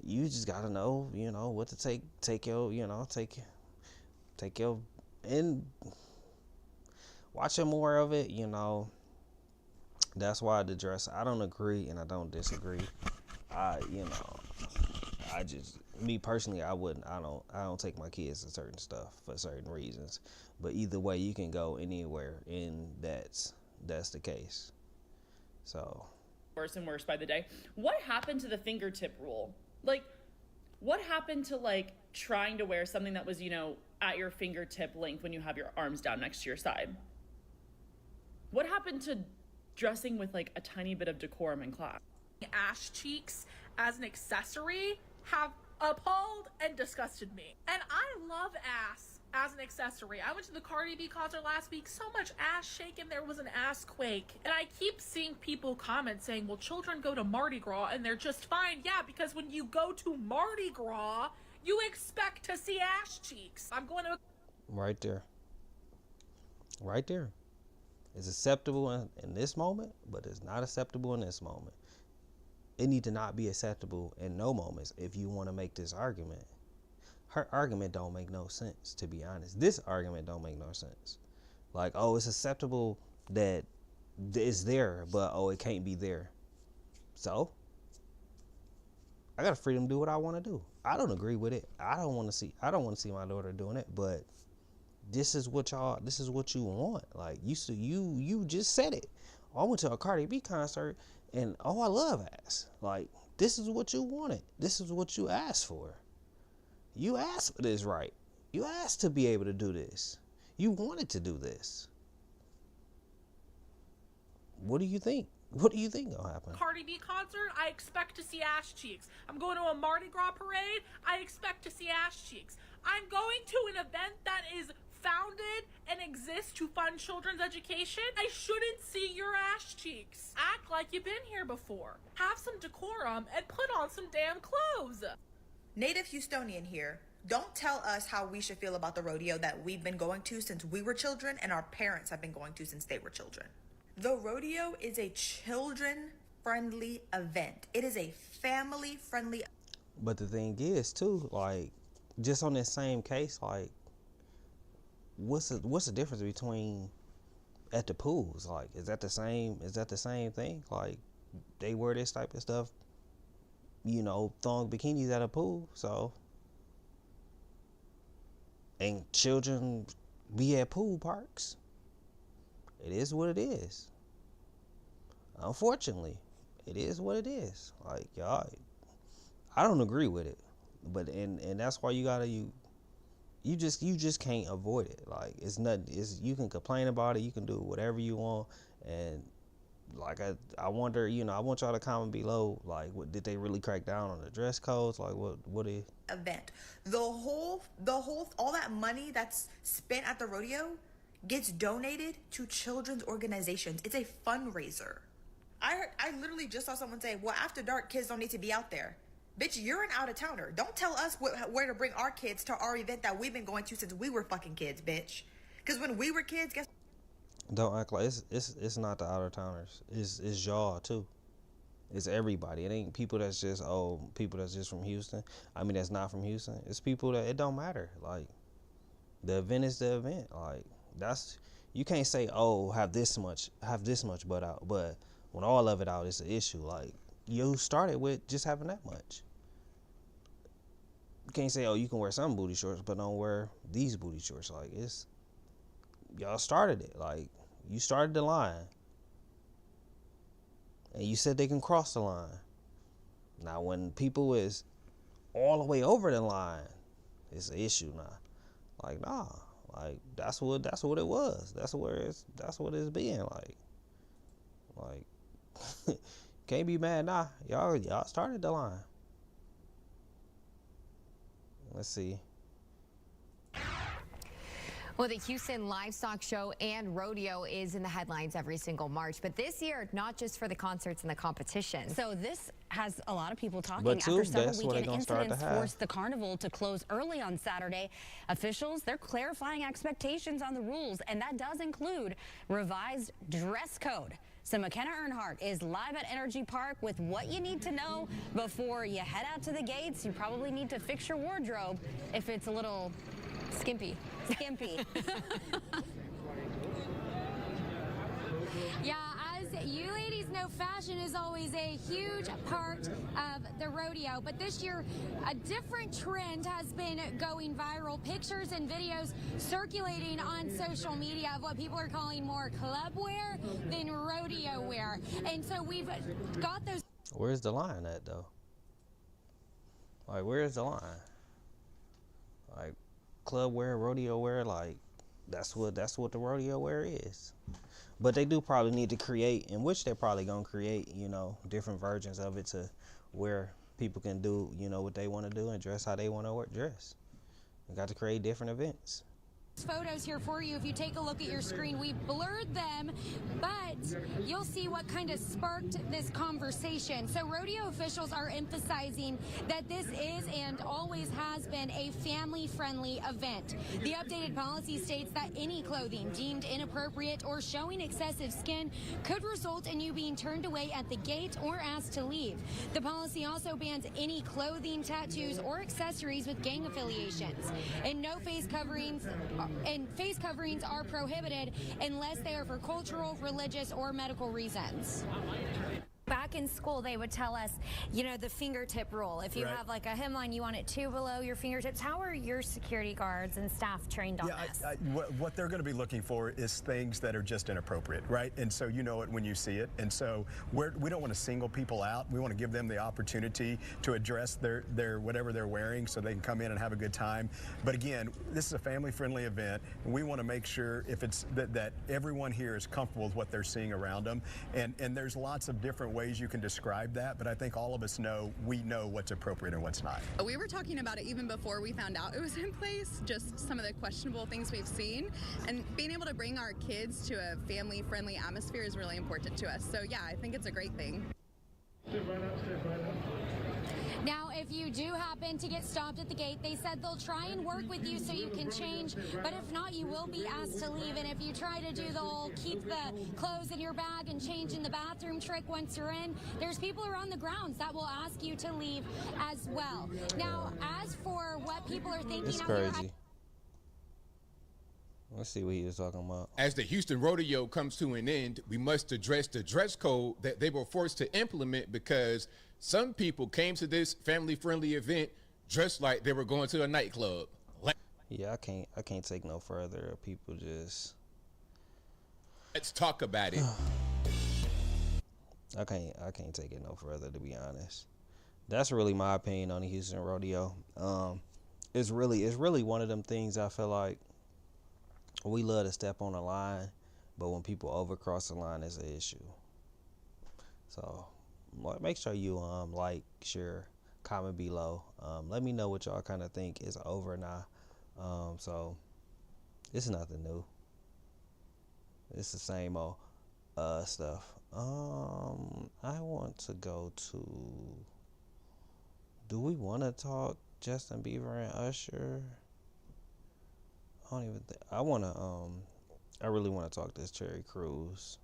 A: You just gotta know, you know, what to take your, you know, take your, and watching more of it, you know. That's why the dress, I don't agree and I don't disagree. Me personally, I don't take my kids to certain stuff for certain reasons. But either way, you can go anywhere, and that's the case. So
Q: Worse and worse by the day. What happened to the fingertip rule? Like, what happened to like trying to wear something that was, you know, at your fingertip length when you have your arms down next to your side? What happened to dressing with like a tiny bit of decorum in class?
R: Ash cheeks as an accessory have appalled and disgusted me. And I love ass as an accessory. I went to the Cardi B concert last week, so much ass shaking, there was an ass quake. And I keep seeing people comment saying, well, children go to Mardi Gras and they're just fine. Yeah, because when you go to Mardi Gras, you expect to see ass cheeks. I'm going to...
A: Right there. Right there. It's acceptable in this moment, but it's not acceptable in this moment. It need to not be acceptable in no moments if you want to make this argument. Her argument don't make no sense, to be honest. This argument don't make no sense. Like, oh, it's acceptable that it's there, but oh, it can't be there. So I got a freedom to do what I want to do. I don't agree with it. I don't want to see my daughter doing it, but this is what you want. Like, you just said it. I went to a Cardi B concert and oh, I love ass. Like, this is what you wanted. This is what you asked for. You asked for this, right? You asked to be able to do this. You wanted to do this. What do you think? What do you think gonna happen?
R: Cardi B concert, I expect to see ass cheeks. I'm going to a Mardi Gras parade, I expect to see ass cheeks. I'm going to an event that is founded and exists to fund children's education. I shouldn't see your ass cheeks. Act like you've been here before. Have some decorum and put on some damn clothes.
S: Native Houstonian here. Don't tell us how we should feel about the rodeo that we've been going to since we were children and our parents have been going to since they were children. The rodeo is a children-friendly event. It is a family-friendly.
A: But the thing is, too, like, just on this same case, like, what's the difference between at the pools? Like, is that the same thing? Like, they wear this type of stuff, you know, thong bikinis at a pool, so, and children be at pool parks. It is what it is. Unfortunately, it is what it is. Like, y'all, I don't agree with it, but and that's why you just can't avoid it. Like, it's nothing. You can complain about it. You can do whatever you want, and like I wonder, you know, I want y'all to comment below. Like, did they really crack down on the dress codes? Like, what is
S: event? The whole all that money that's spent at the rodeo gets donated to children's organizations. It's a fundraiser. I literally just saw someone say, well, after dark, kids don't need to be out there. Bitch, you're an out-of-towner. Don't tell us where to bring our kids to our event that we've been going to since we were fucking kids, bitch. Because when we were kids, guess...
A: Don't act like it's not the out-of-towners. It's y'all, too. It's everybody. It ain't people that's just people that's just from Houston. I mean, that's not from Houston. It's people that it don't matter. Like, the event is the event. Like, that's, you can't say, have this much butt out, but when all of it out, it's an issue. Like, you started with just having that much. You can't say, you can wear some booty shorts, but don't wear these booty shorts. Like, it's, y'all started it. Like, you started the line. And you said they can cross the line. Now, when people is all the way over the line, it's an issue now. Like, nah. Like, that's what it was. That's what it's being like. Can't be mad now. Y'all started the line. Let's see.
T: Well, the Houston Livestock Show and Rodeo is in the headlines every single March, but this year, not just for the concerts and the competition.
U: So this has a lot of people talking.
A: But too,
U: after several weekend
A: incidents
U: forced the carnival to close early on Saturday. Officials, they're clarifying expectations on the rules, and that does include revised dress code. So McKenna Earnhardt is live at Energy Park with what you need to know before you head out to the gates. You probably need to fix your wardrobe if it's a little skimpy.
V: Yeah, as you ladies know, fashion is always a huge part of the rodeo, but this year a different trend has been going viral. Pictures and videos circulating on social media of what people are calling more club wear than rodeo wear. And so we've got those.
A: Where's the line at, though? Like, where's the line? Like, club wear, rodeo wear, like, that's what the rodeo wear is. But they do probably need to create, in which they're probably gonna create, different versions of it to where people can do, what they want to do and dress how they want to dress. We got to create different events.
V: Photos here for you. If you take a look at your screen, we blurred them, but you'll see what kind of sparked this conversation. So rodeo officials are emphasizing that this is and always has been a family-friendly event. The updated policy states that any clothing deemed inappropriate or showing excessive skin could result in you being turned away at the gate or asked to leave. The policy also bans any clothing, tattoos, or accessories with gang affiliations. And face coverings are prohibited unless they are for cultural, religious, or medical reasons. Back in school, they would tell us, the fingertip rule. If you have like a hemline, you want it 2 below your fingertips. How are your security guards and staff trained on this?
W: What they're going to be looking for is things that are just inappropriate, right? And so you know it when you see it. And so we don't want to single people out. We want to give them the opportunity to address their whatever they're wearing so they can come in and have a good time. But again, this is a family-friendly event. And we want to make sure if it's that everyone here is comfortable with what they're seeing around them. And there's lots of different ways you can describe that, but I think all of us know what's appropriate and what's not.
X: We were talking about it even before we found out it was in place, just some of the questionable things we've seen, and being able to bring our kids to a family-friendly atmosphere is really important to us. So yeah, I think it's a great thing.
V: Now, if you do happen to get stopped at the gate, they said they'll try and work with you so you can change, but if not, you will be asked to leave. And if you try to do the whole keep the clothes in your bag and change in the bathroom trick once you're in, there's people around the grounds that will ask you to leave as well. Now, as for what people are thinking out
A: crazy.
V: here,
A: Let's see what he was talking about.
Y: As the Houston Rodeo comes to an end, we must address the dress code that they were forced to implement because some people came to this family-friendly event dressed like they were going to a nightclub.
A: Yeah, I can't take no further. People just.
Y: Let's talk about it.
A: I can't take it no further, to be honest. That's really my opinion on the Houston Rodeo. It's really one of them things I feel like we love to step on the line, but when people overcross the line, it's an issue. So make sure you like, share, comment below. Let me know what y'all kind of think is over now. So it's nothing new. It's the same old stuff. I want to go to. Do we want to talk Justin Bieber and Usher? I don't even think I really want to talk this Terry Crews.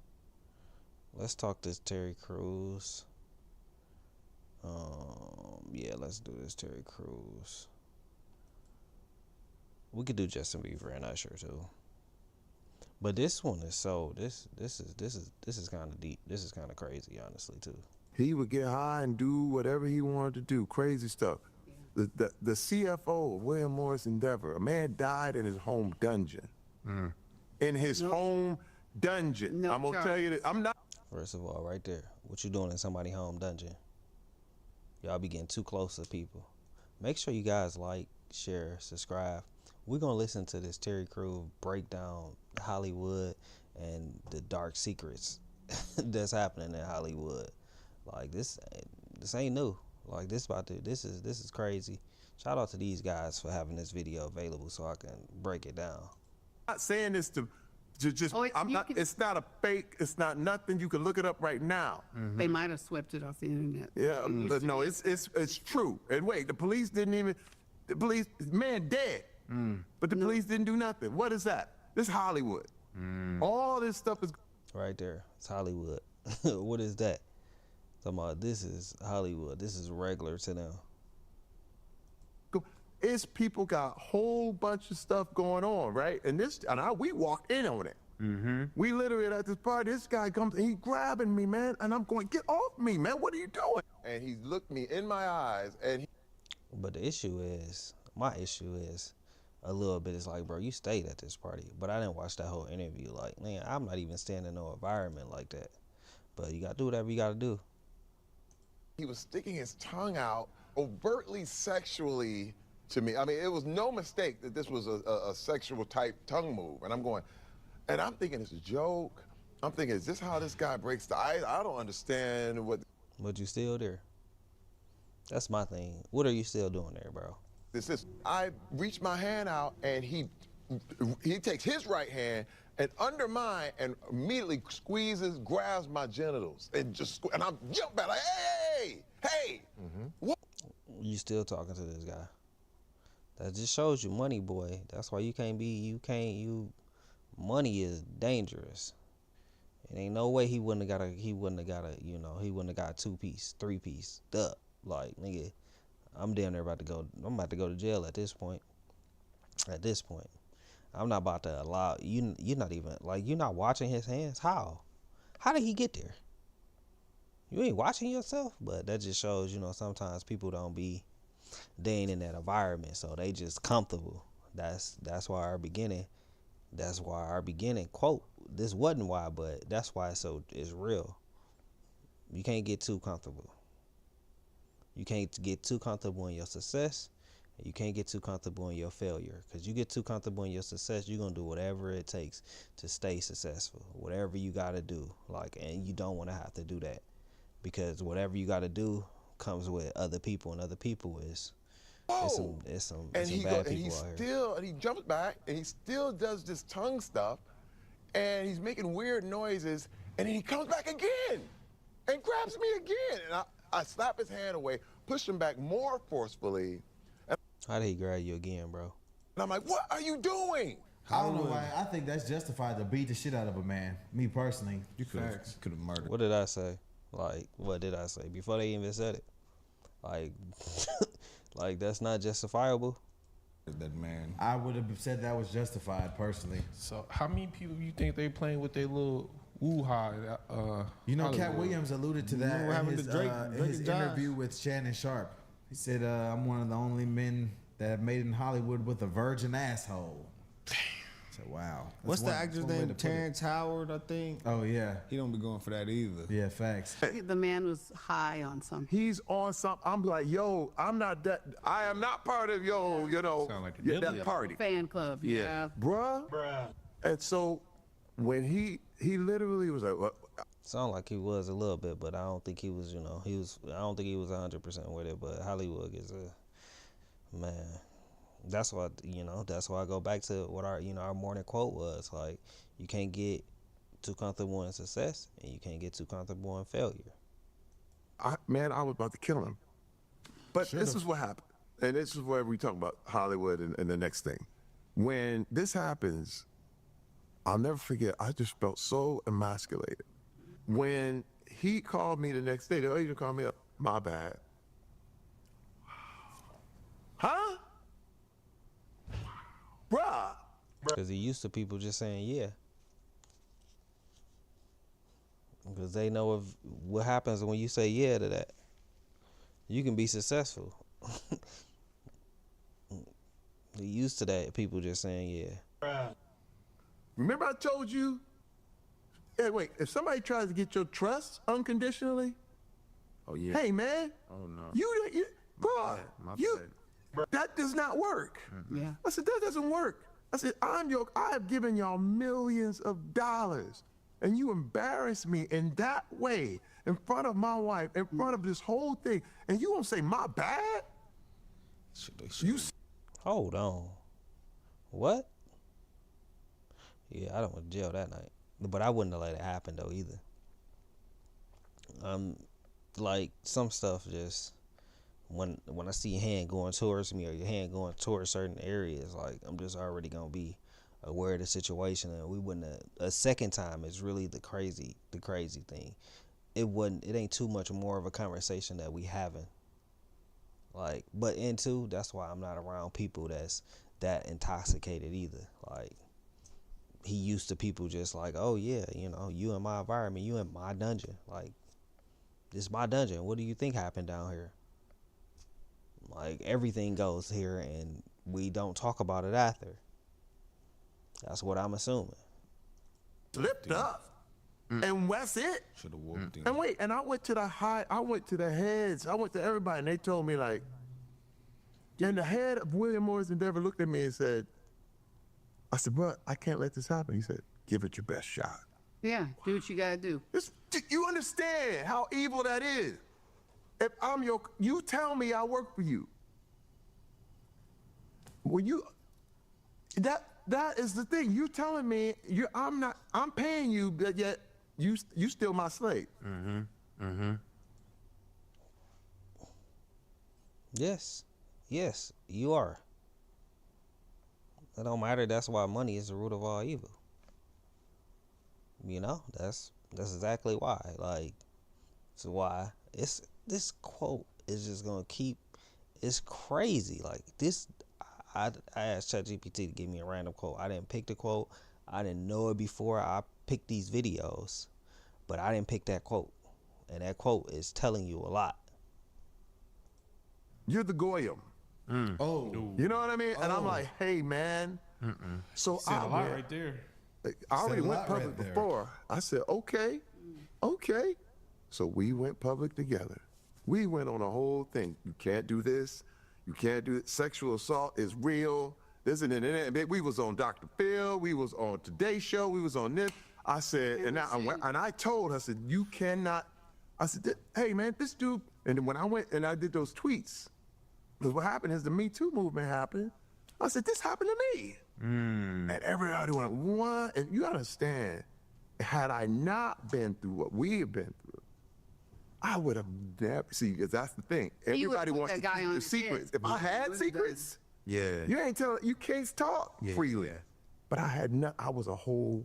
A: Let's talk this Terry Crews. Yeah, let's do this Terry Crews. We could do Justin Bieber and Usher too. But this one is so this is kind of deep. This is kind of crazy, honestly, too.
B: He would get high and do whatever he wanted to do, crazy stuff. The CFO of William Morris Endeavor, a man died in his home dungeon. In his home dungeon. I'm gonna tell you that I'm not.
A: First of all, right there, what you doing in somebody's home dungeon? Y'all be getting too close to people. Make sure you guys like, share, subscribe. We're gonna listen to this Terry Crews break down Hollywood and the dark secrets that's happening in Hollywood. Like this ain't new. Like this is crazy. Shout out to these guys for having this video available so I can break it down.
B: I'm not saying this to just. It's not a fake. It's not nothing. You can look it up right now.
C: They might have swept it off the internet.
B: Yeah, but no, it's true. And wait, the police didn't even. The police, man, dead. But the police didn't do nothing. What is that? This is Hollywood. All this stuff is
A: right there. It's Hollywood. What is that? Talking about this is Hollywood. This is regular to them.
B: It's people got a whole bunch of stuff going on, right? And we walked in on it. We literally at this party. This guy comes and he's grabbing me, man, and I'm going, get off me, man. What are you doing? And he looked me in my eyes, and
A: but the issue is, my issue is, a little bit. It's like, bro, you stayed at this party, but I didn't watch that whole interview. Like, man, I'm not even staying in no environment like that. But you gotta do whatever you gotta do.
B: He was sticking his tongue out overtly sexually to me. I mean, it was no mistake that this was a sexual type tongue move. And I'm going, and I'm thinking it's a joke. I'm thinking, is this how this guy breaks the ice? I don't understand what.
A: But you still there. That's my thing. What are you still doing there, bro?
B: This is, I reach my hand out and he takes his right hand and under mine and immediately squeezes, grabs my genitals and I'm jumping like, hey, what?
A: You still talking to this guy? That just shows you money, boy. That's why money is dangerous. It ain't no way he wouldn't have got a 2-piece, 3-piece, duh. Like, nigga, I'm damn near about to go to jail at this point. I'm not about to allow you. You're not even like, you're not watching his hands. How did he get there? You ain't watching yourself. But that just shows, sometimes people they ain't in that environment, so they just comfortable. That's why our beginning quote, this wasn't why, but that's why it's real. You can't get too comfortable. You can't get too comfortable in your success, and you can't get too comfortable in your failure. Because you get too comfortable in your success, you're going to do whatever it takes to stay successful. Whatever you got to do. And you don't want to have to do that. Because whatever you got to do comes with other people, and other people it's some bad people out here.
B: And he jumps back, and he still does this tongue stuff, and he's making weird noises, and then he comes back again and grabs me again. And I slap his hand away, push him back more forcefully.
A: How did he grab you again, bro?
B: And I'm like, what are you doing?
F: I don't know why. I think that's justified to beat the shit out of a man. Me personally.
G: You could have murdered.
A: What did I say? What did I say? Before they even said it. Like that's not justifiable.
G: That man.
F: I would have said that was justified personally.
G: So how many people you think they playing with their little woo-ha?
F: Cat Williams alluded to that in his interview with Shannon Sharp. He said, I'm one of the only men that have made it in Hollywood with a virgin asshole. I said, wow.
G: What's the actor's name? Terrence Howard, I think.
F: Oh, yeah.
G: He don't be going for that either.
F: Yeah, facts.
C: The man was high on something.
B: He's on something. I'm like, yo, I am not part of that party.
C: Fan club, yeah.
B: Bruh. And so when he literally was like, what?
A: Sound like he was a little bit, but I don't think he was, I don't think he was 100% with it, but Hollywood is man. That's why, that's why I go back to what our morning quote was. Like, you can't get too comfortable in success, and you can't get too comfortable in failure.
B: I was about to kill him. But this is what happened. And this is where we talk about Hollywood and the next thing. When this happens, I'll never forget, I just felt so emasculated. When he called me the next day, he didn't call me up. My bad.
D: Huh? Bruh.
A: Because he used to people just saying yeah. Because they know of what happens when you say yeah to that. You can be successful. They used to that, people just saying yeah.
D: Remember I told you? Hey, wait, if somebody tries to get your trust unconditionally,
H: oh yeah.
D: Hey man,
H: oh no,
D: you bro, that does not work.
C: Yeah.
D: I said that doesn't work. I said I have given y'all millions of dollars, and you embarrass me in that way in front of my wife, in front of this whole thing, and you won't say my bad.
A: Hold on. What? Yeah, I don't went to jail that night. But I wouldn't have let it happen though either. Like some stuff just when I see your hand going towards me or your hand going towards certain areas, like I'm just already gonna be aware of the situation, and we wouldn't have, a second time is really the crazy thing. It ain't too much more of a conversation that we having. Like, but that's why I'm not around people that's that intoxicated either. Like, he used to people just like, oh yeah, you in my environment, you in my dungeon. Like, this is my dungeon. What do you think happened down here? Like, everything goes here and we don't talk about it after. That's what I'm assuming.
D: Slipped up. And that's it.
H: Should have whooped him.
D: And wait, and I went to the heads, I went to everybody, and they told me like, and the head of William Morris Endeavor looked at me and said, I said, bro, I can't let this happen. He said, give it your best shot.
C: Yeah, do what you gotta do.
D: You understand how evil that is? If you tell me I work for you. When that is the thing. You telling me I'm paying you, but yet you still my slave.
A: Yes, you are. It don't matter. That's why money is the root of all evil. That's exactly why. Like, so why this quote is just gonna keep. It's crazy. Like this. I asked ChatGPT to give me a random quote. I didn't pick the quote. I didn't know it before I picked these videos, but I didn't pick that quote, and that quote is telling you a lot.
D: You're the goyim.
F: Oh,
D: you know what I mean? And I'm like, hey man. So
G: Said a lot right there.
D: I already went
F: lot
D: public
F: right there.
D: before. I said, okay. So we went public together. We went on a whole thing. You can't do this. You can't do it. Sexual assault is real. This and that. We was on Dr. Phil. We was on Today Show. We was on this. I said, and I told her, I said, you cannot. I said, hey man, this dude. And then when I went and I did those tweets, because what happened is the Me Too movement happened. I said, this happened to me. And everybody went, what? And you understand, had I not been through what we have been through, I would have never, because that's the thing. Everybody wants to keep the secrets. If I had secrets, you ain't telling, you can't talk freely. But I was a whole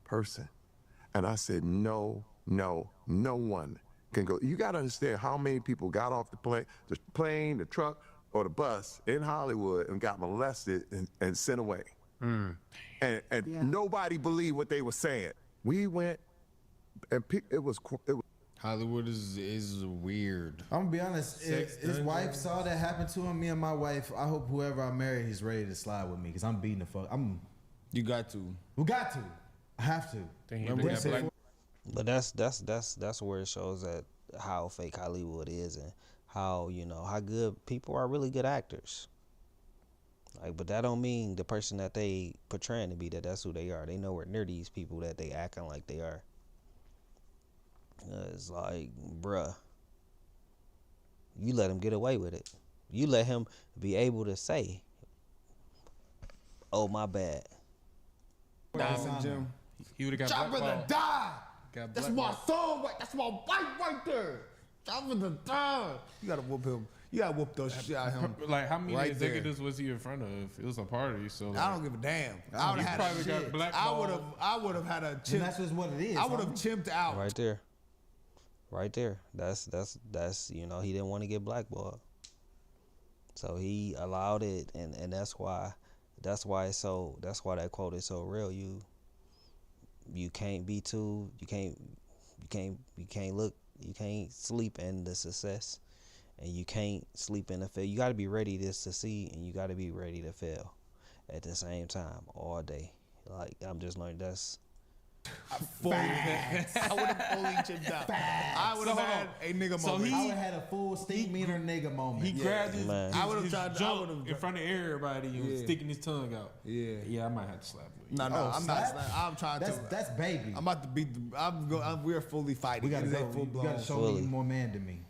D: person. And I said, no one can go. You got to understand how many people got off the plane, the truck, or the bus in Hollywood and got molested and sent away. And nobody believed what they were saying. We went and it was
H: Hollywood is weird.
F: I'm gonna be honest. If his wife saw that happen to him, me and my wife, I hope whoever I marry is ready to slide with me, because I'm beating the fuck.
H: You got to.
F: We got to. I have to.
A: But that's where it shows that how fake Hollywood is, and how how good people are really good actors. Like, but that don't mean the person that they portraying to be that's who they are. They nowhere near these people that they acting like they are. It's like, bruh, you let him get away with it. You let him be able to say, "Oh, my bad."
G: He would have got
D: Chopper to die. That's my son. That's my wife right there. Chopper to die.
H: You gotta whoop him.
E: You gotta whoop those shit out of him.
G: Like, how many
E: right there.
G: executives was he in front of? It was a party, so.
E: I don't give a damn. I would have
G: probably got blackballed.
E: I would have had a chimp.
F: And that's just what it is.
E: I would have chimped out.
A: Right there. Right there. That's you know, he didn't want to get blackballed. So he allowed it, and that's why that quote is so real. You can't be too, you can't sleep in the success, and you can't sleep in the fail. You got to be ready to succeed, and you got to be ready to fail at the same time all day. Like, I'm just learning that's
E: I would have fully chipped out. I would have had a nigga moment.
F: I would have had a full steam meter nigga moment.
G: He grabbed his
E: I would have tried
G: jump in front of everybody and sticking his tongue out.
E: Yeah,
G: I might have to slap him.
E: No, I'm not. I'm trying to.
F: That's baby.
E: I'm about to beat. We're fully fighting.
F: We gotta go.
E: Full
F: You gotta show me more man to me.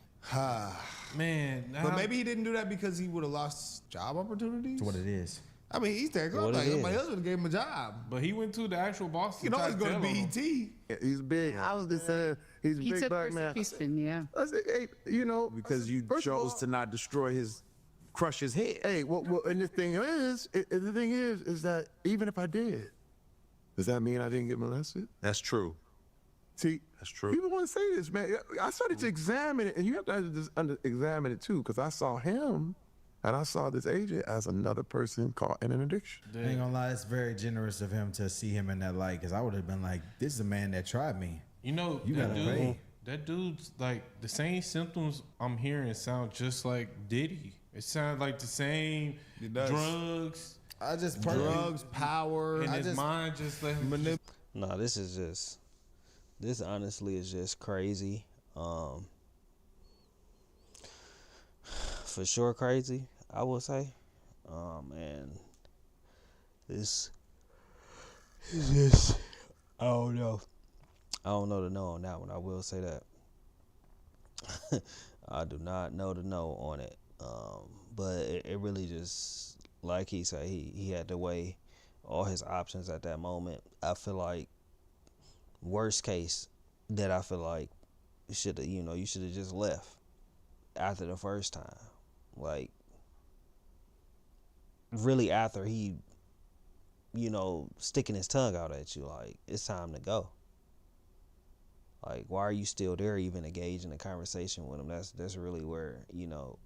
G: Man,
E: but maybe he didn't do that because he would have lost job opportunities.
F: That's what it is.
E: I mean, he's there.
A: What
E: Like,
A: it
E: somebody
A: is.
E: else would have gave him a job.
G: But he went to the actual boss.
E: You know he's going to BET.
D: He's big. I was just saying, he's a big
C: Pizza
D: black man.
C: Houston, yeah.
D: I said, hey, you know,
H: Because you
D: first of
H: chose
D: all-
H: to not destroy crush his head.
D: Hey, well, and the thing is that even if I did, does that mean I didn't get molested?
H: That's true.
D: See,
H: That's true.
D: people want to say this, man. I started to examine it, and you have to examine it too, because I saw him, and I saw this agent as another person caught in an addiction.
F: I ain't gonna lie, it's very generous of him to see him in that light, because I would have been like, this is a man that tried me.
G: You know,
F: You gotta pay.
G: That dude's like the same symptoms I'm hearing sound just like Diddy. It sounds like the same drugs.
F: I just
E: Drugs, power.
G: And his mind just like
A: No, this honestly is just crazy. For sure crazy, I will say. And this is just, I don't know the no on that one. I will say that. I do not know the no on it. But it really just, like he said, he had to weigh all his options at that moment. I feel like worst case that I feel like you should have just left after the first time. Like, really after he, sticking his tongue out at you, like, it's time to go. Like, why are you still there, even engaged in a conversation with him? That's really where,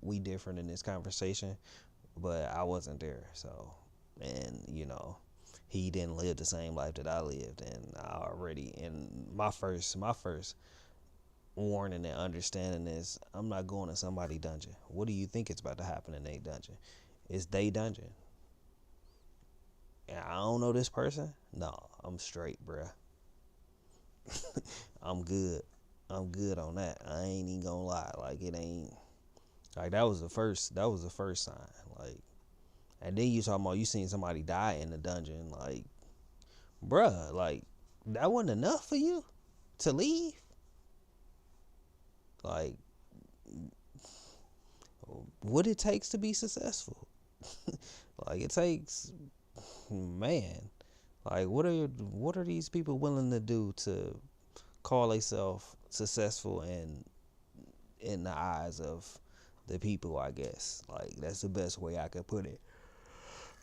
A: we different in this conversation, but I wasn't there. So, and, he didn't live the same life that I lived, and my first warning and understanding is, I'm not going to somebody's dungeon. What do you think is about to happen in their dungeon? It's their dungeon. And I don't know this person? No, I'm straight, bruh. I'm good on that. I ain't even gonna lie. Like, it ain't like that was the first sign. Like, and then you talking about you seen somebody die in the dungeon. Like, bruh, like, that wasn't enough for you to leave? Like, what it takes to be successful. Like, it takes, man, like, what are these people willing to do to call themselves successful in the eyes of the people, I guess. Like, that's the best way I could put it.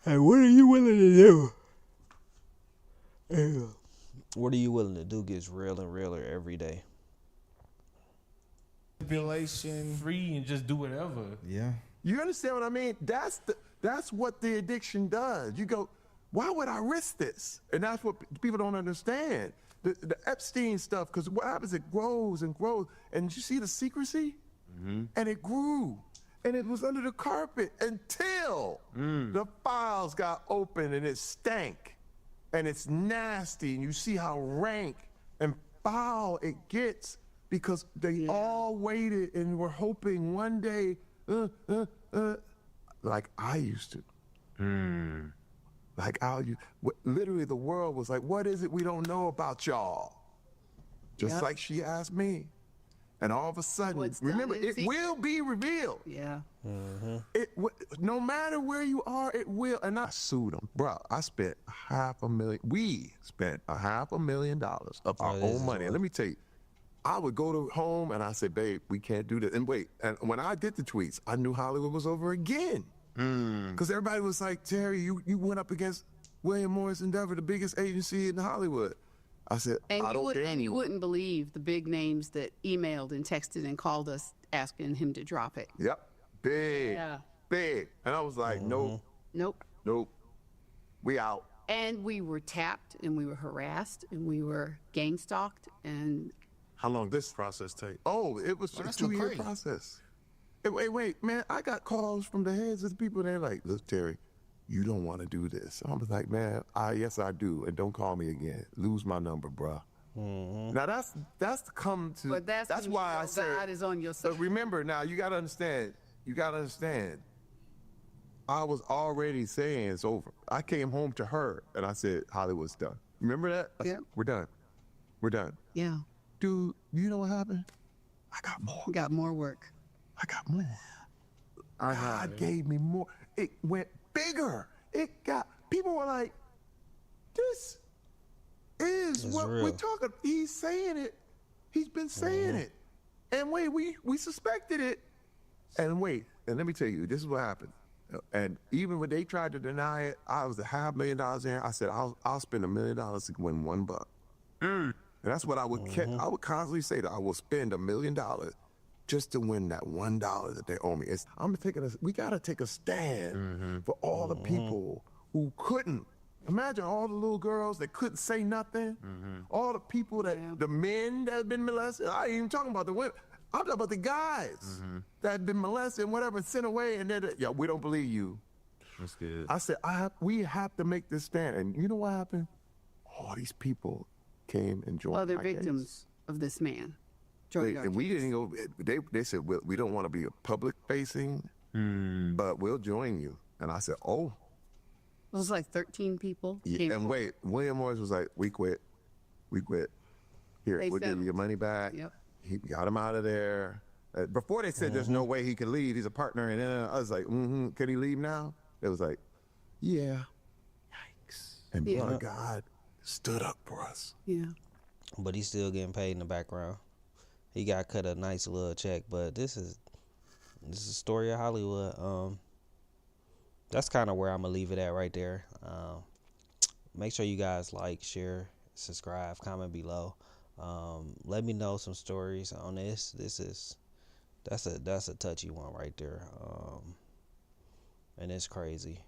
A: Hey, what are you willing to do? What are you willing to do gets realer and realer every day.
E: Manipulation.
G: Free and just do whatever.
F: Yeah.
D: You understand what I mean? That's what the addiction does. You go, why would I risk this? And that's what people don't understand. The Epstein stuff, because what happens, it grows and grows. And you see the secrecy? Mm-hmm. And it grew. And it was under the carpet until the files got open and it stank. And it's nasty. And you see how rank and foul it gets because they all waited and were hoping one day, like I used to. Like literally the world was like, what is it we don't know about y'all? Just like she asked me. And all of a sudden, remember, it will be revealed.
C: Yeah.
A: Mm-hmm.
D: No matter where you are, it will. And I sued them. Bro, I spent $500,000. We spent $500,000 of our own money. And let me tell you, I would go to home and I said, babe, we can't do this. And wait, and when I did the tweets, I knew Hollywood was over again. Because everybody was like, Terry, you went up against William Morris Endeavor, the biggest agency in Hollywood. I said, I don't care
C: And you
D: anymore.
C: wouldn't believe the big names that emailed and texted and called us asking him to drop it.
D: Yep, big,
C: Yeah.
D: big. And I was like, nope,
C: Nope.
D: nope, we out.
C: And we were tapped and we were harassed and we were gang stalked and
H: How long this process take?
D: Oh, it was a 2-year process. Wait, man, I got calls from the heads of the people, and they're like, look, Terry, you don't want to do this. I was like, man, yes, I do, and don't call me again. Lose my number, bruh. Now, that's come to,
C: But that's
D: why I said,
C: God is on your side.
D: but remember, now, you got to understand, I was already saying it's over. I came home to her, and I said, Hollywood's done. Remember that? I said, we're done. We're done.
C: Yeah.
D: Dude, you know what happened? I got more.
C: Got more work.
D: I got more. God gave me more. It went bigger. People were like, this is what we're talking. He's saying it. He's been saying it. And wait, we suspected it. And wait, and let me tell you, this is what happened. And even when they tried to deny it, I was $500,000 in. I said, I'll spend $1 million to win $1. And that's what I would I would constantly say that I will spend $1 million just to win that $1 that they owe me. We gotta take a stand for all the people who couldn't. Imagine all the little girls that couldn't say nothing. All the people the men that have been molested. I ain't even talking about the women. I'm talking about the guys that have been molested and whatever, sent away, and then, we don't believe you.
H: That's good.
D: I said, we have to make this stand. And you know what happened? All these people came and joined.
C: Other
D: my case.
C: victims of this man.
D: And we didn't go. They said, we don't want to be a public facing, but we'll join you. And I said, oh.
C: It was like 13 people.
D: Yeah, and wait, William Morris was like, we quit. Here,
C: They
D: we'll give you your money back.
C: Yep.
D: He got him out of there. Before they said there's no way he could leave, he's a partner. And then I was like, can he leave now? It was like, yeah. Yikes. And brother God stood up for us.
C: Yeah.
A: But he's still getting paid in the background. He got cut a nice little check, but this is the story of Hollywood. That's kind of where I'm gonna leave it at right there. Make sure you guys like, share, subscribe, comment below. Let me know some stories on this. That's a touchy one right there. And it's crazy.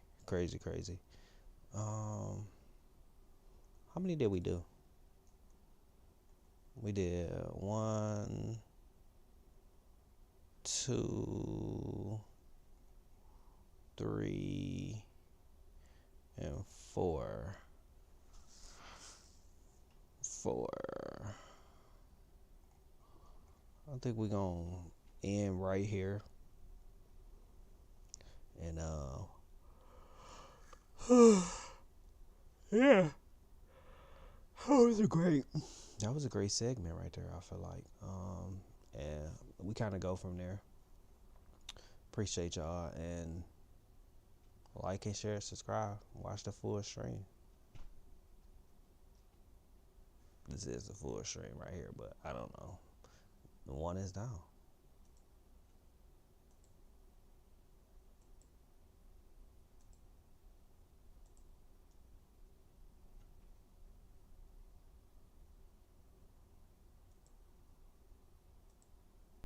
A: How many did we do? We did 1, 2, 3, and 4. I think we're gonna end right here. And yeah. That was a great segment right there, I feel like. And we kind of go from there. Appreciate y'all, and like and share, subscribe, watch the full stream. This is the full stream right here, but I don't know. The one is down.